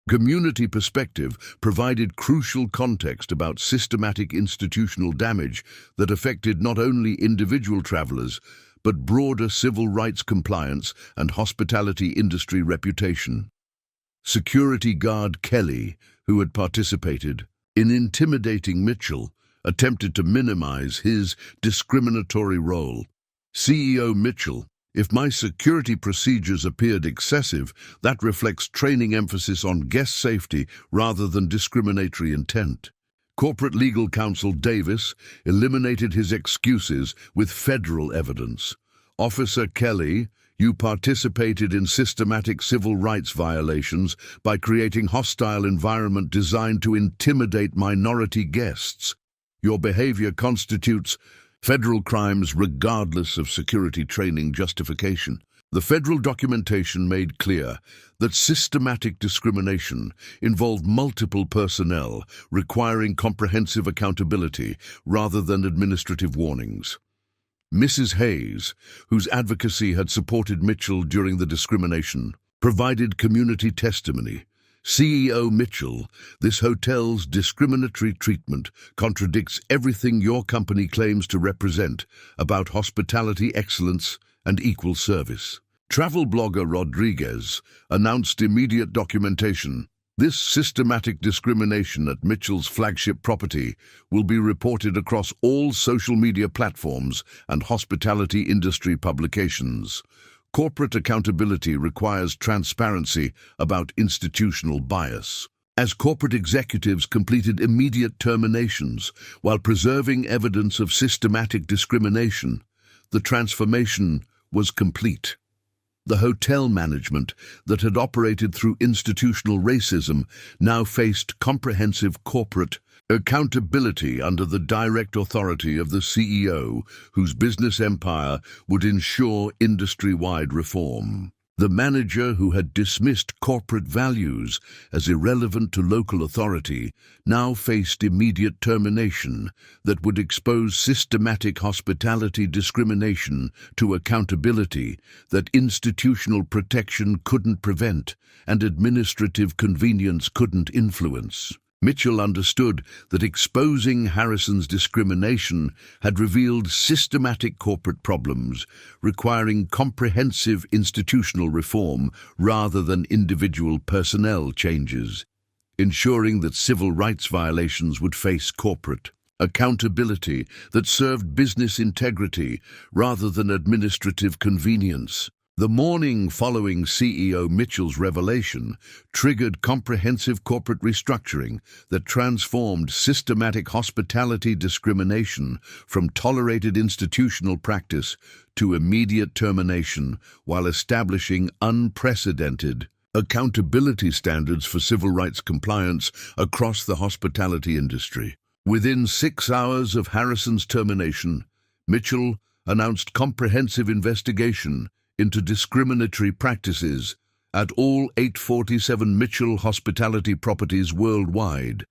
Community perspective provided crucial context about systematic institutional damage that affected not only individual travelers, but broader civil rights compliance and hospitality industry reputation. Security guard Kelly, who had participated in intimidating Mitchell, attempted to minimize his discriminatory role. CEO Mitchell, if my security procedures appeared excessive, that reflects training emphasis on guest safety rather than discriminatory intent. Corporate legal counsel Davis eliminated his excuses with federal evidence. Officer Kelly, you participated in systematic civil rights violations by creating hostile environment designed to intimidate minority guests. Your behavior constitutes federal crimes regardless of security training justification. The federal documentation made clear that systematic discrimination involved multiple personnel requiring comprehensive accountability rather than administrative warnings. Mrs. Hayes, whose advocacy had supported Mitchell during the discrimination, provided community testimony. CEO Mitchell, this hotel's discriminatory treatment contradicts everything your company claims to represent about hospitality excellence and equal service. Travel blogger Rodriguez announced immediate documentation. This systematic discrimination at Mitchell's flagship property will be reported across all social media platforms and hospitality industry publications. Corporate accountability requires transparency about institutional bias. As corporate executives completed immediate terminations while preserving evidence of systematic discrimination, the transformation was complete. The hotel management that had operated through institutional racism now faced comprehensive corporate accountability under the direct authority of the CEO, whose business empire would ensure industry-wide reform. The manager who had dismissed corporate values as irrelevant to local authority now faced immediate termination that would expose systematic hospitality discrimination to accountability that institutional protection couldn't prevent and administrative convenience couldn't influence. Mitchell understood that exposing Harrison's discrimination had revealed systematic corporate problems, requiring comprehensive institutional reform rather than individual personnel changes, ensuring that civil rights violations would face corporate accountability that served business integrity rather than administrative convenience. The morning following CEO Mitchell's revelation triggered comprehensive corporate restructuring that transformed systematic hospitality discrimination from tolerated institutional practice to immediate termination while establishing unprecedented accountability standards for civil rights compliance across the hospitality industry. Within 6 hours of Harrison's termination, Mitchell announced comprehensive investigation into discriminatory practices at all 847 Mitchell hospitality properties worldwide,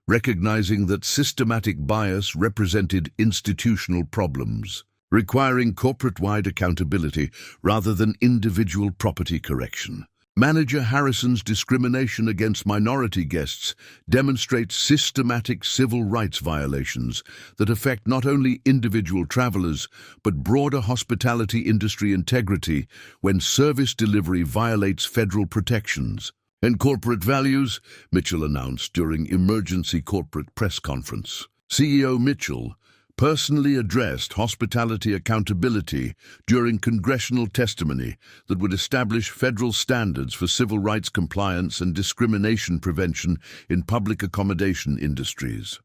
recognizing that systematic bias represented institutional problems, requiring corporate-wide accountability rather than individual property correction. Manager Harrison's discrimination against minority guests demonstrates systematic civil rights violations that affect not only individual travelers but broader hospitality industry integrity when service delivery violates federal protections. And corporate values, Mitchell announced during emergency corporate press conference. CEO Mitchell personally addressed hospitality accountability during congressional testimony that would establish federal standards for civil rights compliance and discrimination prevention in public accommodation industries.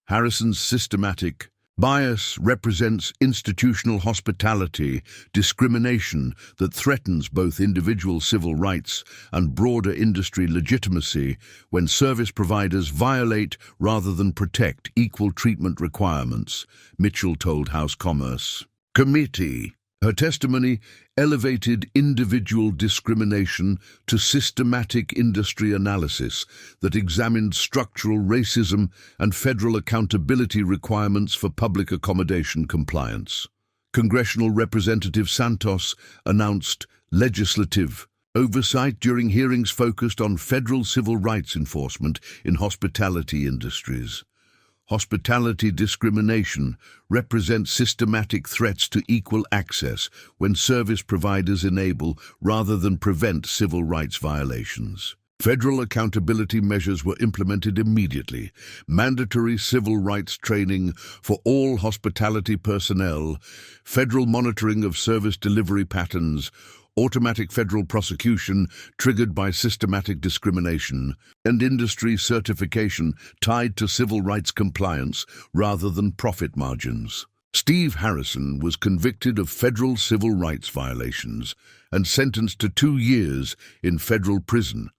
Harrison's systematic bias represents institutional hospitality discrimination that threatens both individual civil rights and broader industry legitimacy when service providers violate rather than protect equal treatment requirements, Mitchell told House Commerce Committee. Her testimony elevated individual discrimination to systematic industry analysis that examined structural racism and federal accountability requirements for public accommodation compliance. Congressional Representative Santos announced legislative oversight during hearings focused on federal civil rights enforcement in hospitality industries. Hospitality discrimination represents systematic threats to equal access when service providers enable rather than prevent civil rights violations. Federal accountability measures were implemented immediately. Mandatory civil rights training for all hospitality personnel, federal monitoring of service delivery patterns, automatic federal prosecution triggered by systematic discrimination, and industry certification tied to civil rights compliance rather than profit margins. Steve Harrison was convicted of federal civil rights violations and sentenced to 2 years in federal prison,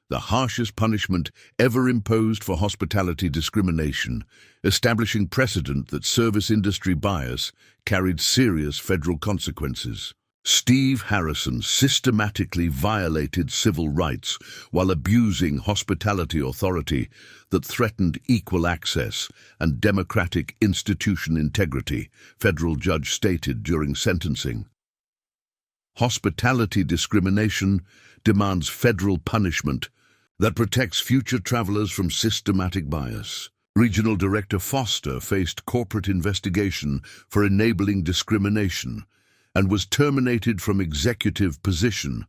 the harshest punishment ever imposed for hospitality discrimination, establishing precedent that service industry bias carried serious federal consequences. Steve Harrison systematically violated civil rights while abusing hospitality authority that threatened equal access and democratic institution integrity, federal judge stated during sentencing. Hospitality discrimination demands federal punishment that protects future travelers from systematic bias. Regional Director Foster faced corporate investigation for enabling discrimination and was terminated from executive position,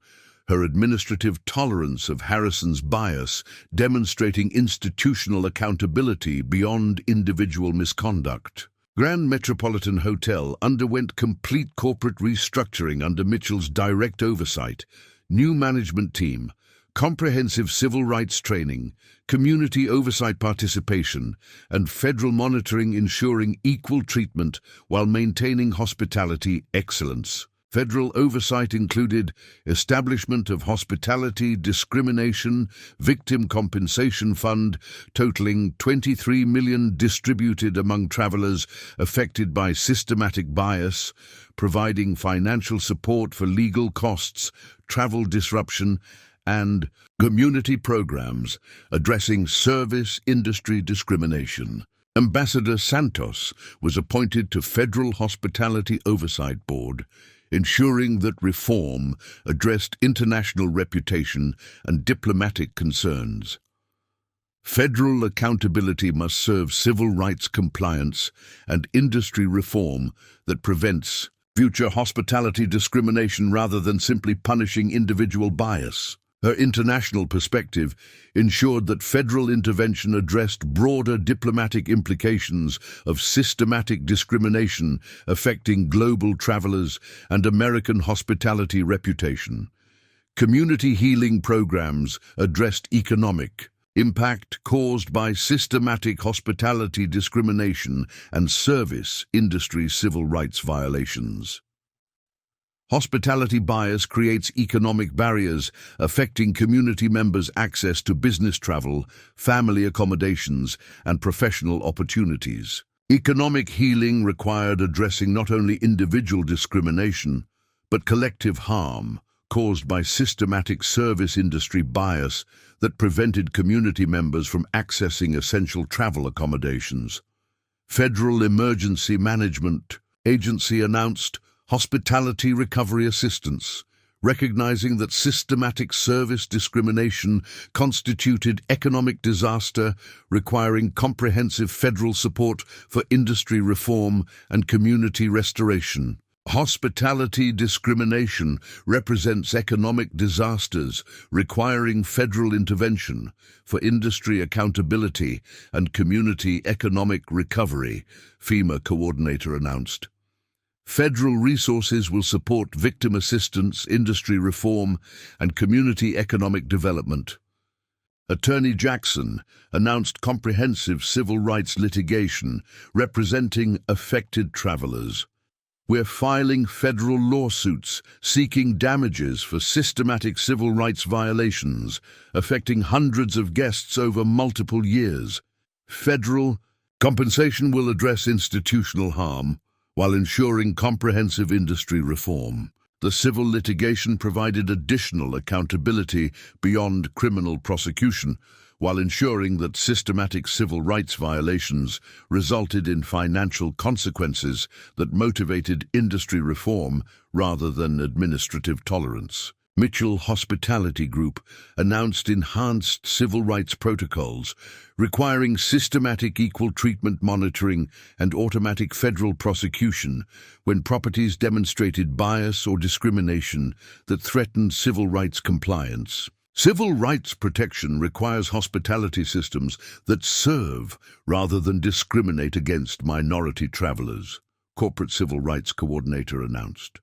her administrative tolerance of Harrison's bias demonstrating institutional accountability beyond individual misconduct. Grand Metropolitan Hotel underwent complete corporate restructuring under Mitchell's direct oversight, new management team, comprehensive civil rights training, community oversight participation, and federal monitoring ensuring equal treatment while maintaining hospitality excellence. Federal oversight included establishment of Hospitality Discrimination Victim Compensation Fund totaling $23 million distributed among travelers affected by systematic bias, providing financial support for legal costs, travel disruption, and community programs addressing service industry discrimination. Ambassador Santos was appointed to Federal Hospitality Oversight Board, ensuring that reform addressed international reputation and diplomatic concerns. Federal accountability must serve civil rights compliance and industry reform that prevents future hospitality discrimination rather than simply punishing individual bias. Her international perspective ensured that federal intervention addressed broader diplomatic implications of systematic discrimination affecting global travelers and American hospitality reputation. Community healing programs addressed economic impact caused by systematic hospitality discrimination and service industry civil rights violations. Hospitality bias creates economic barriers affecting community members' access to business travel, family accommodations, and professional opportunities. Economic healing required addressing not only individual discrimination, but collective harm caused by systematic service industry bias that prevented community members from accessing essential travel accommodations. Federal Emergency Management Agency announced Hospitality Recovery Assistance, recognizing that systematic service discrimination constituted economic disaster requiring comprehensive federal support for industry reform and community restoration. Hospitality discrimination represents economic disasters requiring federal intervention for industry accountability and community economic recovery, FEMA coordinator announced. Federal resources will support victim assistance, industry reform, and community economic development. Attorney Jackson announced comprehensive civil rights litigation representing affected travelers. We're filing federal lawsuits seeking damages for systematic civil rights violations affecting hundreds of guests over multiple years. Federal compensation will address institutional harm while ensuring comprehensive industry reform. The civil litigation provided additional accountability beyond criminal prosecution, while ensuring that systematic civil rights violations resulted in financial consequences that motivated industry reform rather than administrative tolerance. Mitchell Hospitality Group announced enhanced civil rights protocols requiring systematic equal treatment monitoring and automatic federal prosecution when properties demonstrated bias or discrimination that threatened civil rights compliance. Civil rights protection requires hospitality systems that serve rather than discriminate against minority travelers, Corporate Civil Rights Coordinator announced.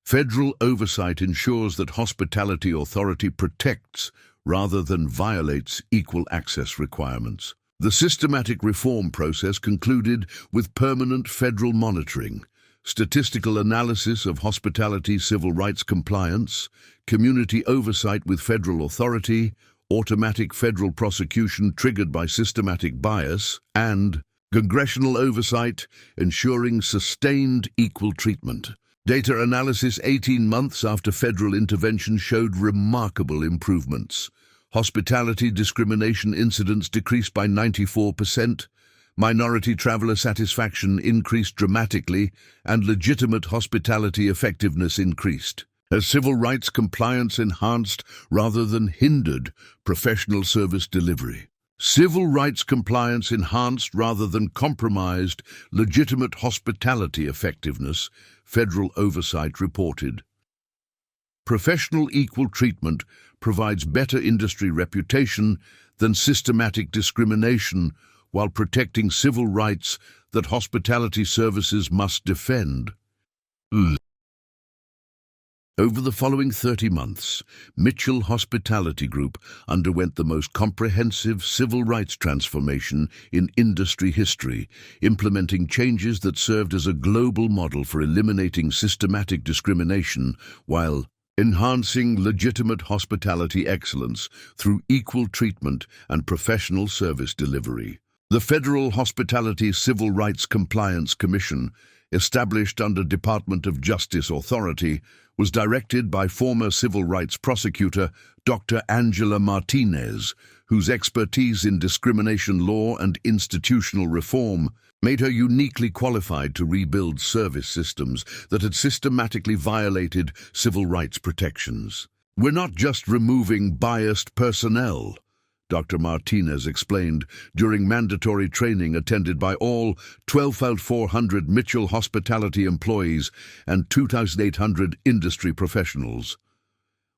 Federal oversight ensures that hospitality authority protects rather than violates equal access requirements. The systematic reform process concluded with permanent federal monitoring, statistical analysis of hospitality civil rights compliance, community oversight with federal authority, automatic federal prosecution triggered by systematic bias, and congressional oversight ensuring sustained equal treatment. Data analysis 18 months after federal intervention showed remarkable improvements. Hospitality discrimination incidents decreased by 94%, minority traveler satisfaction increased dramatically, and legitimate hospitality effectiveness increased. As civil rights compliance enhanced rather than hindered professional service delivery. Civil rights compliance enhanced rather than compromised legitimate hospitality effectiveness, federal oversight reported. Professional equal treatment provides better industry reputation than systematic discrimination while protecting civil rights that hospitality services must defend. Over the following 30 months, Mitchell Hospitality Group underwent the most comprehensive civil rights transformation in industry history, implementing changes that served as a global model for eliminating systematic discrimination while enhancing legitimate hospitality excellence through equal treatment and professional service delivery. The Federal Hospitality Civil Rights Compliance Commission, established under Department of Justice authority, was directed by former civil rights prosecutor Dr. Angela Martinez, whose expertise in discrimination law and institutional reform made her uniquely qualified to rebuild service systems that had systematically violated civil rights protections. "We're not just removing biased personnel," Dr. Martinez explained during mandatory training attended by all 12,400 Mitchell Hospitality employees and 2,800 industry professionals.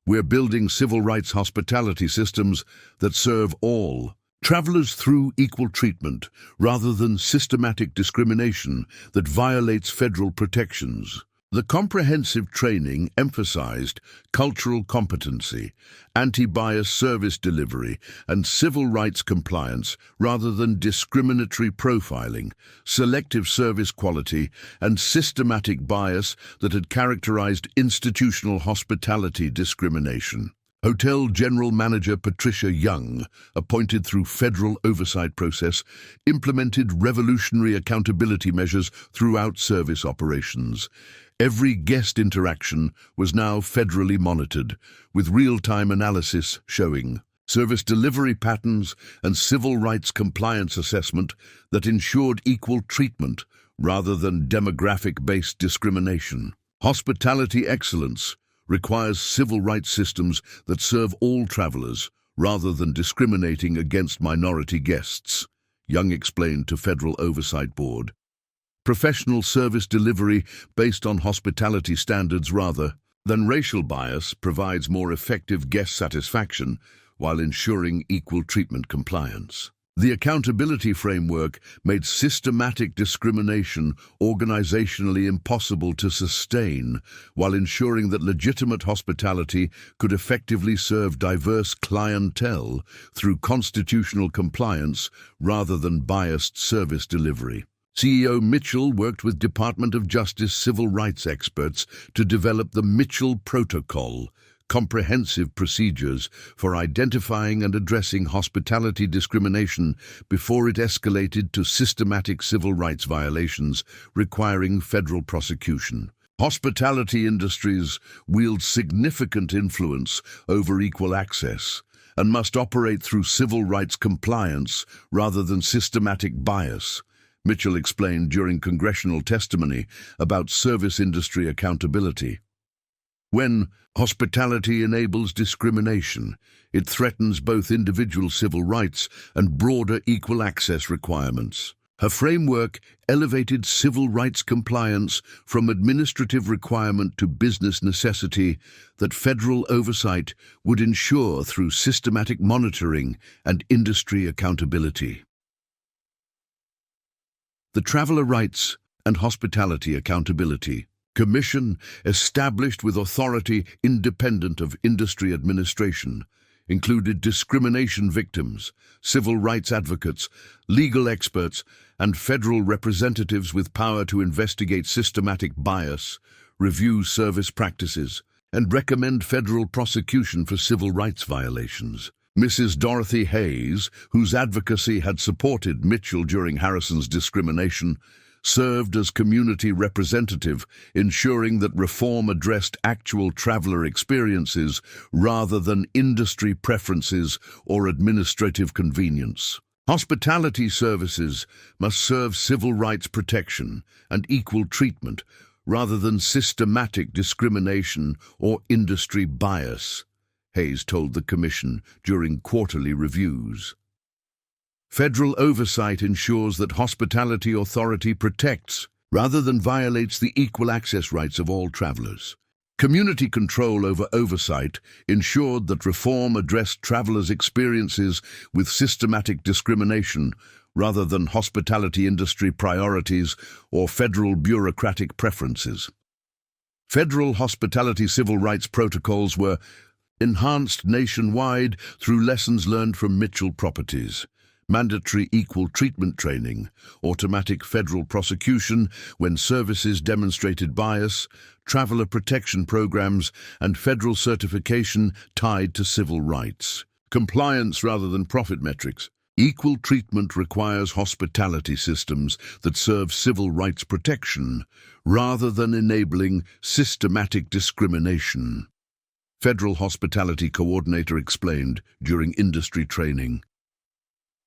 "We're building civil rights hospitality systems that serve all travelers through equal treatment rather than systematic discrimination that violates federal protections." The comprehensive training emphasized cultural competency, anti-bias service delivery, and civil rights compliance rather than discriminatory profiling, selective service quality, and systematic bias that had characterized institutional hospitality discrimination. Hotel General Manager Patricia Young, appointed through federal oversight process, implemented revolutionary accountability measures throughout service operations. Every guest interaction was now federally monitored, with real-time analysis showing service delivery patterns and civil rights compliance assessment that ensured equal treatment rather than demographic-based discrimination. Hospitality excellence requires civil rights systems that serve all travelers, rather than discriminating against minority guests, Young explained to Federal Oversight Board. Professional service delivery based on hospitality standards rather than racial bias provides more effective guest satisfaction while ensuring equal treatment compliance. The accountability framework made systematic discrimination organizationally impossible to sustain while ensuring that legitimate hospitality could effectively serve diverse clientele through constitutional compliance rather than biased service delivery. CEO Mitchell worked with Department of Justice civil rights experts to develop the Mitchell Protocol, comprehensive procedures for identifying and addressing hospitality discrimination before it escalated to systematic civil rights violations requiring federal prosecution. Hospitality industries wield significant influence over equal access and must operate through civil rights compliance rather than systematic bias, Mitchell explained during congressional testimony about service industry accountability. When hospitality enables discrimination, it threatens both individual civil rights and broader equal access requirements. Her framework elevated civil rights compliance from administrative requirement to business necessity that federal oversight would ensure through systematic monitoring and industry accountability. The Traveler Rights and Hospitality Accountability Commission, established with authority independent of industry administration, included discrimination victims, civil rights advocates, legal experts, and federal representatives with power to investigate systematic bias, review service practices, and recommend federal prosecution for civil rights violations. Mrs. Dorothy Hayes, whose advocacy had supported Mitchell during Harrison's discrimination, served as community representative, ensuring that reform addressed actual traveler experiences rather than industry preferences or administrative convenience. Hospitality services must serve civil rights protection and equal treatment rather than systematic discrimination or industry bias, Hayes told the Commission during quarterly reviews. Federal oversight ensures that hospitality authority protects, rather than violates, the equal access rights of all travelers. Community control over oversight ensured that reform addressed travelers' experiences with systematic discrimination rather than hospitality industry priorities or federal bureaucratic preferences. Federal hospitality civil rights protocols were enhanced nationwide through lessons learned from Mitchell properties. Mandatory equal treatment training, automatic federal prosecution when services demonstrated bias, traveler protection programs, and federal certification tied to civil rights. Compliance rather than profit metrics. Equal treatment requires hospitality systems that serve civil rights protection rather than enabling systematic discrimination, Federal Hospitality Coordinator explained during industry training.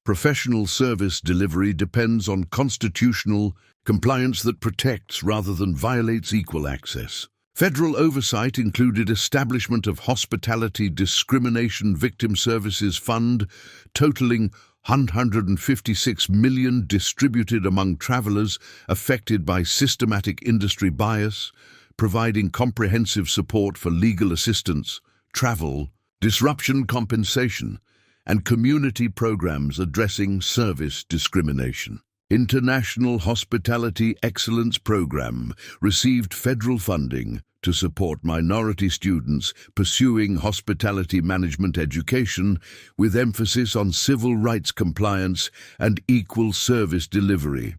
Professional service delivery depends on constitutional compliance that protects rather than violates equal access. Federal oversight included establishment of Hospitality Discrimination Victim Services Fund, totaling $156 million distributed among travelers affected by systematic industry bias, providing comprehensive support for legal assistance, travel, disruption compensation, and community programs addressing service discrimination. International Hospitality Excellence Program received federal funding to support minority students pursuing hospitality management education with emphasis on civil rights compliance and equal service delivery,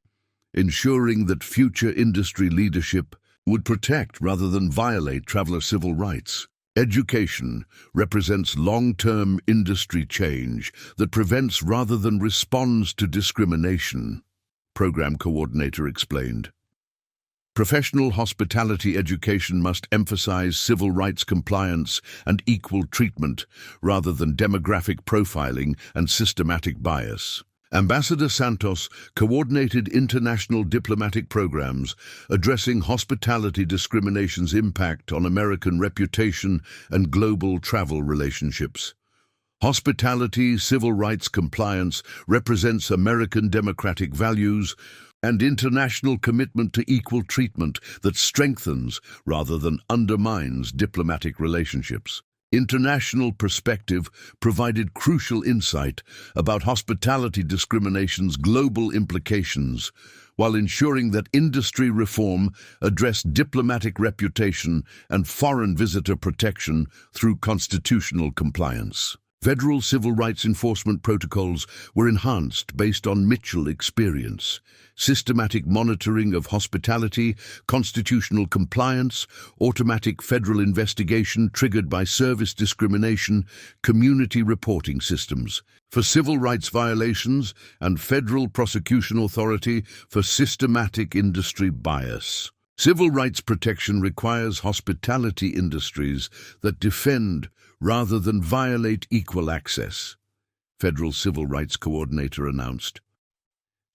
ensuring that future industry leadership would protect rather than violate traveler civil rights. Education represents long-term industry change that prevents rather than responds to discrimination, Program Coordinator explained. Professional hospitality education must emphasize civil rights compliance and equal treatment rather than demographic profiling and systematic bias. Ambassador Santos coordinated international diplomatic programs addressing hospitality discrimination's impact on American reputation and global travel relationships. Hospitality civil rights compliance represents American democratic values and international commitment to equal treatment that strengthens rather than undermines diplomatic relationships. International perspective provided crucial insight about hospitality discrimination's global implications, while ensuring that industry reform addressed diplomatic reputation and foreign visitor protection through constitutional compliance. Federal civil rights enforcement protocols were enhanced based on Mitchell experience. Systematic monitoring of hospitality, constitutional compliance, automatic federal investigation triggered by service discrimination, community reporting systems for civil rights violations, and federal prosecution authority for systematic industry bias. Civil rights protection requires hospitality industries that defend rather than violate equal access, Federal Civil Rights Coordinator announced.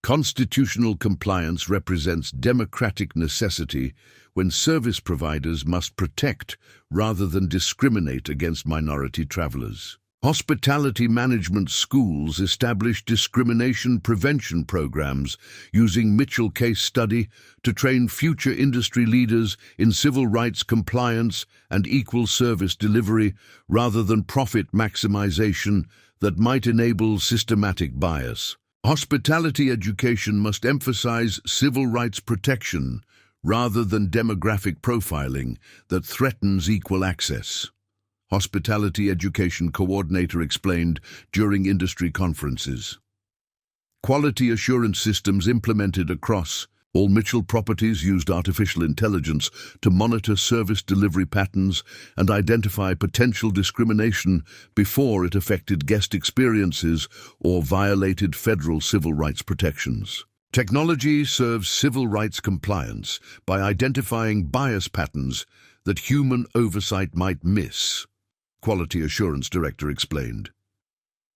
Constitutional compliance represents democratic necessity when service providers must protect rather than discriminate against minority travelers. Hospitality management schools established discrimination prevention programs using Mitchell case study to train future industry leaders in civil rights compliance and equal service delivery rather than profit maximization that might enable systematic bias. Hospitality education must emphasize civil rights protection rather than demographic profiling that threatens equal access, Hospitality Education Coordinator explained during industry conferences. Quality assurance systems implemented across all Mitchell properties used artificial intelligence to monitor service delivery patterns and identify potential discrimination before it affected guest experiences or violated federal civil rights protections. Technology serves civil rights compliance by identifying bias patterns that human oversight might miss, Quality Assurance Director explained.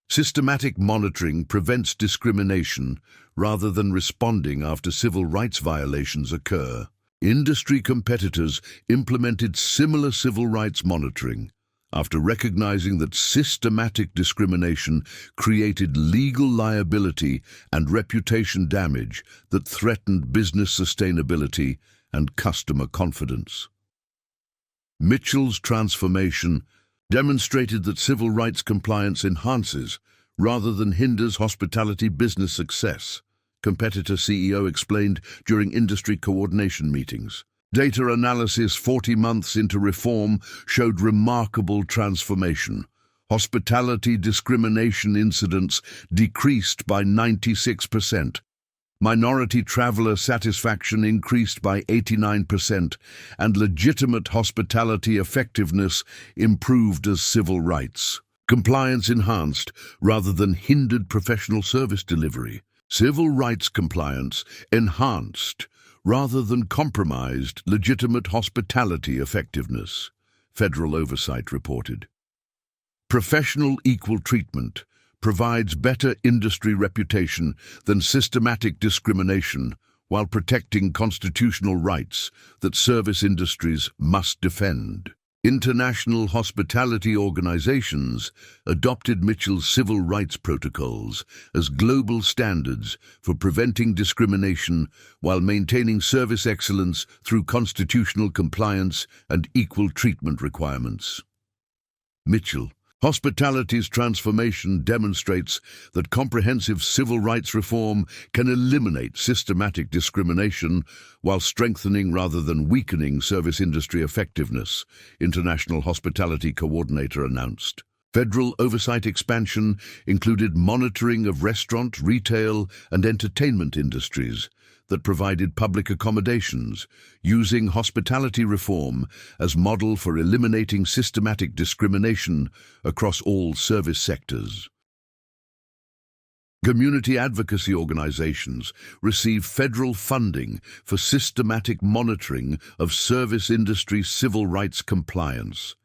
Systematic monitoring prevents discrimination rather than responding after civil rights violations occur. Industry competitors implemented similar civil rights monitoring after recognizing that systematic discrimination created legal liability and reputation damage that threatened business sustainability and customer confidence. Mitchell's transformation demonstrated that civil rights compliance enhances rather than hinders hospitality business success, competitor CEO explained during industry coordination meetings. Data analysis 40 months into reform showed remarkable transformation. Hospitality discrimination incidents decreased by 96%. Minority traveler satisfaction increased by 89%, and legitimate hospitality effectiveness improved as civil rights. Compliance enhanced rather than hindered professional service delivery. Civil rights compliance enhanced rather than compromised legitimate hospitality effectiveness, federal oversight reported. Professional equal treatment provides better industry reputation than systematic discrimination while protecting constitutional rights that service industries must defend. International hospitality organizations adopted Mitchell's civil rights protocols as global standards for preventing discrimination while maintaining service excellence through constitutional compliance and equal treatment requirements. Mitchell, hospitality's transformation demonstrates that comprehensive civil rights reform can eliminate systematic discrimination while strengthening rather than weakening service industry effectiveness, International Hospitality Coordinator announced. Federal oversight expansion included monitoring of restaurant, retail, and entertainment industries that provided public accommodations, using hospitality reform as model for eliminating systematic discrimination across all service sectors. Community advocacy organizations receive federal funding for systematic monitoring of service industry civil rights compliance.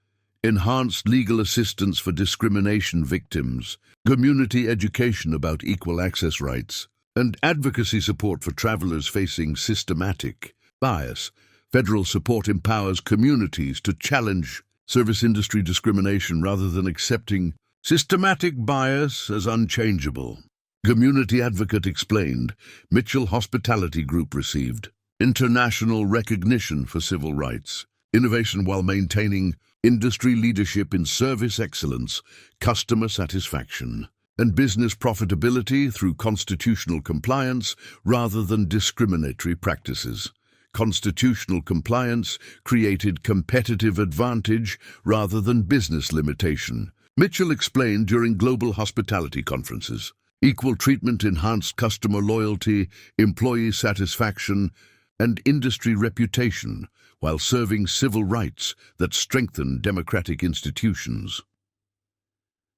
enhanced legal assistance for discrimination victims, community education about equal access rights, and advocacy support for travelers facing systematic bias. Federal support empowers communities to challenge service industry discrimination rather than accepting systematic bias as unchangeable. Community advocate explained, Mitchell Hospitality Group received international recognition for civil rights, innovation while maintaining industry leadership in service excellence, customer satisfaction, and business profitability through constitutional compliance rather than discriminatory practices. Constitutional compliance created competitive advantage rather than business limitation. Mitchell explained during global hospitality conferences. Equal treatment enhanced customer loyalty, employee satisfaction, and industry reputation, while serving civil rights that strengthen democratic institutions.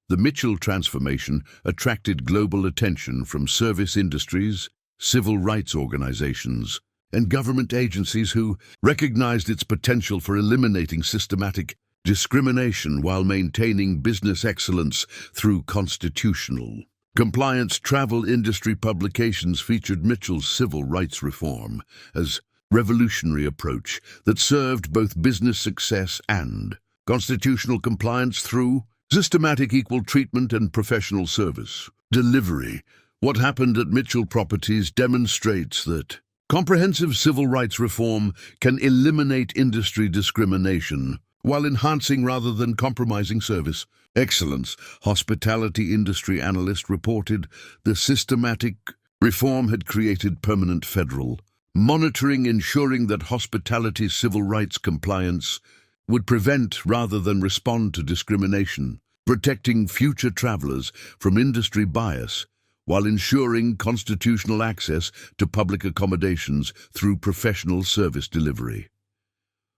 The Mitchell transformation attracted global attention from service industries, civil rights organizations, and government agencies who recognized its potential for eliminating systematic discrimination while maintaining business excellence through constitutional compliance. Travel industry publications featured Mitchell's civil rights reform as revolutionary approach that served both business success and constitutional compliance through systematic equal treatment and professional service delivery. What happened at Mitchell Properties demonstrates that comprehensive civil rights reform can eliminate industry discrimination while enhancing rather than compromising service excellence. Hospitality industry analyst reported the systematic reform had created permanent federal monitoring, ensuring that hospitality civil rights compliance would prevent rather than respond to discrimination, protecting future travelers from industry bias while ensuring constitutional access to public accommodations through professional service delivery.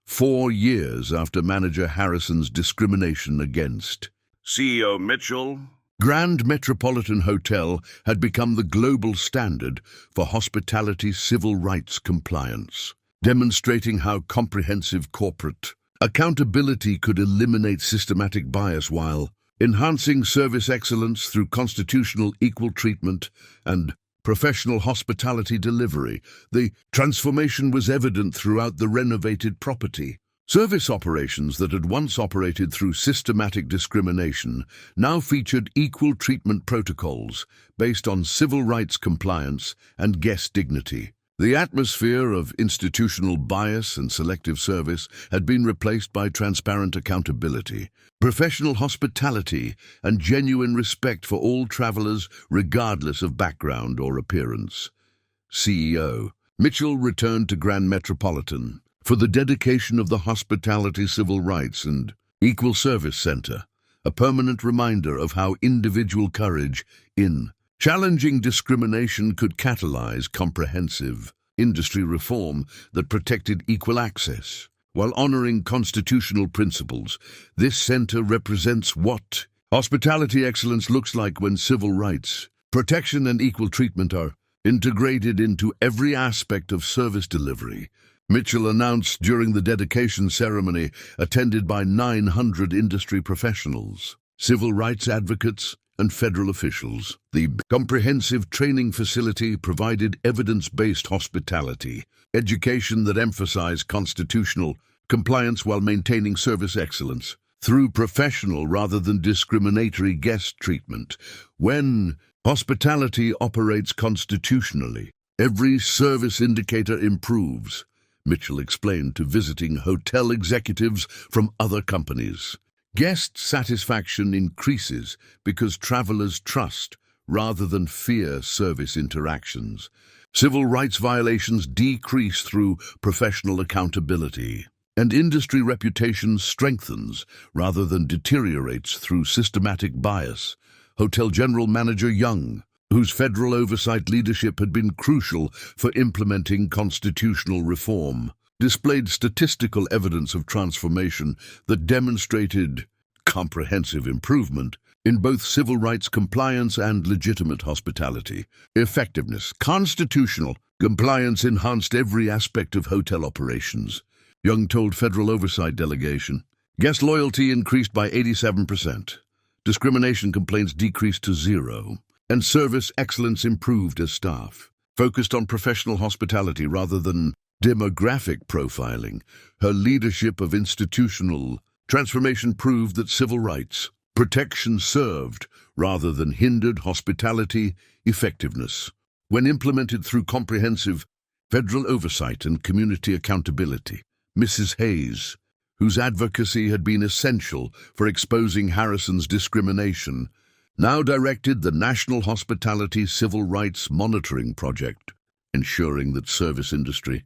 4 years after manager Harrison's discrimination against CEO Mitchell, Grand Metropolitan Hotel had become the global standard for hospitality civil rights compliance, demonstrating how comprehensive corporate accountability could eliminate systematic bias while enhancing service excellence through constitutional equal treatment and professional hospitality delivery. The transformation was evident throughout the renovated property. Service operations that had once operated through systematic discrimination now featured equal treatment protocols based on civil rights compliance and guest dignity. The atmosphere of institutional bias and selective service had been replaced by transparent accountability, professional hospitality, and genuine respect for all travelers regardless of background or appearance. CEO Mitchell returned to Grand Metropolitan for the dedication of the Hospitality Civil Rights and Equal Service Center, a permanent reminder of how individual courage in challenging discrimination could catalyze comprehensive industry reform that protected equal access. While honoring constitutional principles, this center represents what hospitality excellence looks like when civil rights, protection, and equal treatment are integrated into every aspect of service delivery. Mitchell announced during the dedication ceremony, attended by 900 industry professionals, civil rights advocates, and federal officials. The comprehensive training facility provided evidence-based hospitality, education that emphasized constitutional compliance while maintaining service excellence through professional rather than discriminatory guest treatment. When hospitality operates constitutionally, every service indicator improves, Mitchell explained to visiting hotel executives from other companies. Guest satisfaction increases because travelers trust rather than fear service interactions. Civil rights violations decrease through professional accountability, and industry reputation strengthens rather than deteriorates through systematic bias. Hotel General Manager Young, whose federal oversight leadership had been crucial for implementing constitutional reform, displayed statistical evidence of transformation that demonstrated comprehensive improvement in both civil rights compliance and legitimate hospitality effectiveness. Constitutional compliance enhanced every aspect of hotel operations, Young told Federal Oversight Delegation. Guest loyalty increased by 87%. Discrimination complaints decreased to 0. And service excellence improved as staff focused on professional hospitality rather than demographic profiling. Her leadership of institutional transformation proved that civil rights protection served rather than hindered hospitality effectiveness. When implemented through comprehensive federal oversight and community accountability, Mrs. Hayes, whose advocacy had been essential for exposing Harrison's discrimination, now directed the National Hospitality Civil Rights Monitoring Project, ensuring that service industry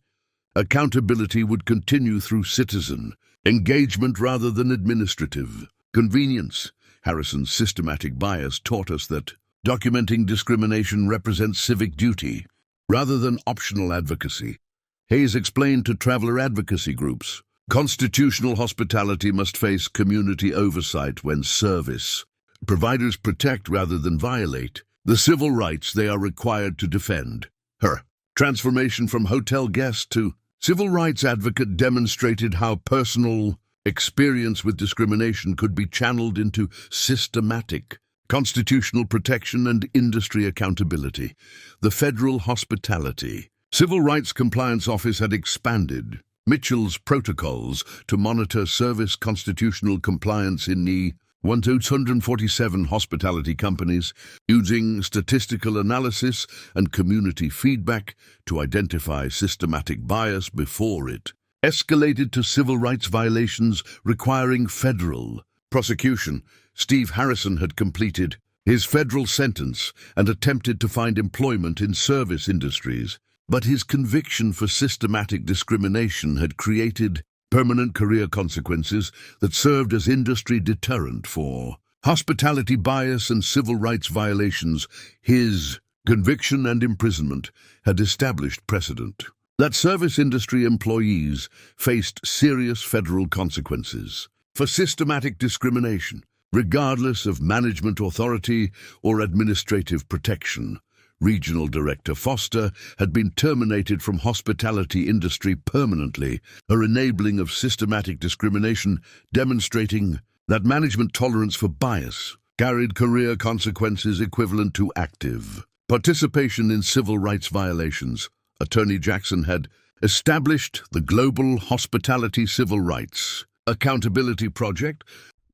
accountability would continue through citizen engagement rather than administrative convenience. Harrison's systematic bias taught us that documenting discrimination represents civic duty rather than optional advocacy. Hayes explained to traveler advocacy groups, constitutional hospitality must face community oversight when service providers protect rather than violate the civil rights they are required to defend. Her transformation from hotel guest to civil rights advocate demonstrated how personal experience with discrimination could be channeled into systematic constitutional protection and industry accountability. The Federal Hospitality Civil Rights Compliance Office had expanded Mitchell's protocols to monitor service constitutional compliance in the 147 hospitality companies, using statistical analysis and community feedback to identify systematic bias before it escalated to civil rights violations requiring federal prosecution. Steve Harrison had completed his federal sentence and attempted to find employment in service industries, but his conviction for systematic discrimination had created permanent career consequences that served as industry deterrent for hospitality bias and civil rights violations. His conviction and imprisonment had established precedent that service industry employees faced serious federal consequences for systematic discrimination, regardless of management authority or administrative protection. Regional Director Foster had been terminated from hospitality industry permanently, her enabling of systematic discrimination, demonstrating that management tolerance for bias carried career consequences equivalent to active participation in civil rights violations. Attorney Jackson had established the Global Hospitality Civil Rights Accountability Project,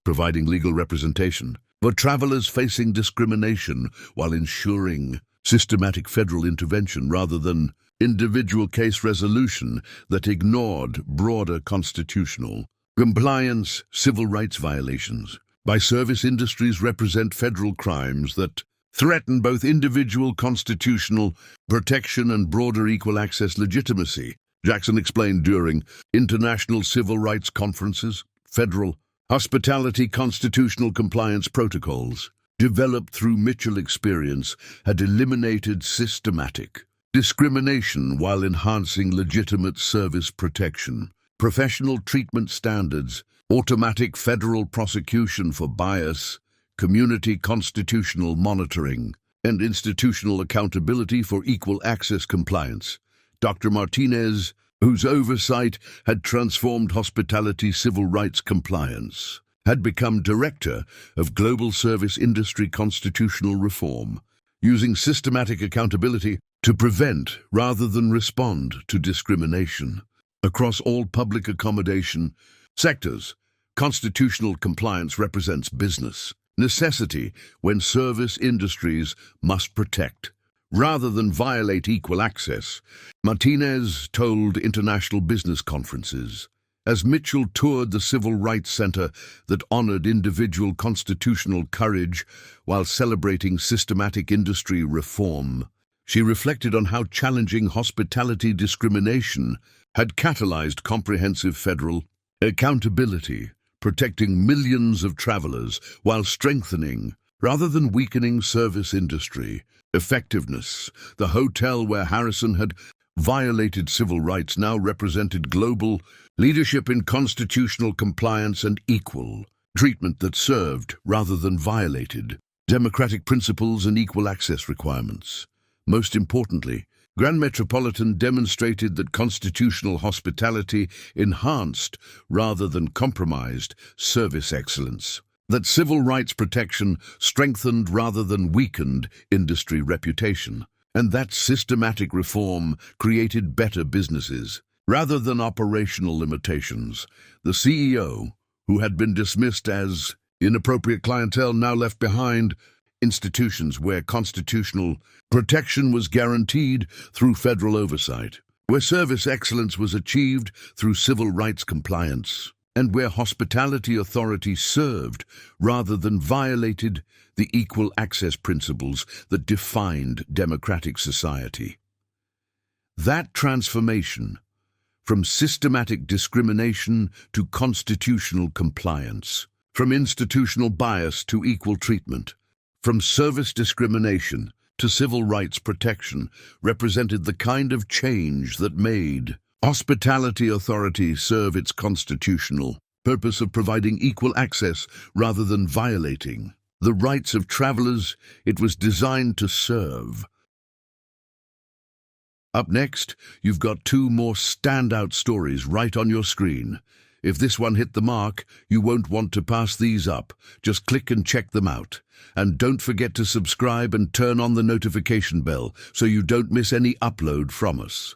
providing legal representation for travelers facing discrimination while ensuring systematic federal intervention rather than individual case resolution that ignored broader constitutional compliance. Civil rights violations by service industries represent federal crimes that threaten both individual constitutional protection and broader equal access legitimacy, Jackson explained during international civil rights conferences. Federal hospitality constitutional compliance protocols developed through Mitchell experience had eliminated systematic discrimination while enhancing legitimate service protection. Professional treatment standards, automatic federal prosecution for bias, community constitutional monitoring, and institutional accountability for equal access compliance. Dr. Martinez, whose oversight had transformed hospitality civil rights compliance, had become Director of Global Service Industry Constitutional Reform, using systematic accountability to prevent rather than respond to discrimination. Across all public accommodation sectors, constitutional compliance represents business necessity when service industries must protect rather than violate equal access, Martinez told international business conferences. As Mitchell toured the Civil Rights Center that honored individual constitutional courage while celebrating systematic industry reform, she reflected on how challenging hospitality discrimination had catalyzed comprehensive federal accountability, protecting millions of travelers while strengthening, rather than weakening, service industry effectiveness. The hotel where Harrison had violated civil rights now represented global leadership in constitutional compliance and equal treatment that served rather than violated democratic principles and equal access requirements. Most importantly, Grand Metropolitan demonstrated that constitutional hospitality enhanced rather than compromised service excellence, that civil rights protection strengthened rather than weakened industry reputation, and that systematic reform created better businesses rather than operational limitations. The CEO, who had been dismissed as inappropriate clientele now left behind, institutions where constitutional protection was guaranteed through federal oversight, where service excellence was achieved through civil rights compliance, and where hospitality authority served rather than violated the equal access principles that defined democratic society. That transformation, from systematic discrimination to constitutional compliance, from institutional bias to equal treatment, from service discrimination to civil rights protection, represented the kind of change that made hospitality authority serve its constitutional purpose of providing equal access rather than violating the rights of travelers it was designed to serve. Up next, you've got two more standout stories right on your screen. If this one hit the mark, you won't want to pass these up. Just click and check them out. And don't forget to subscribe and turn on the notification bell so you don't miss any upload from us.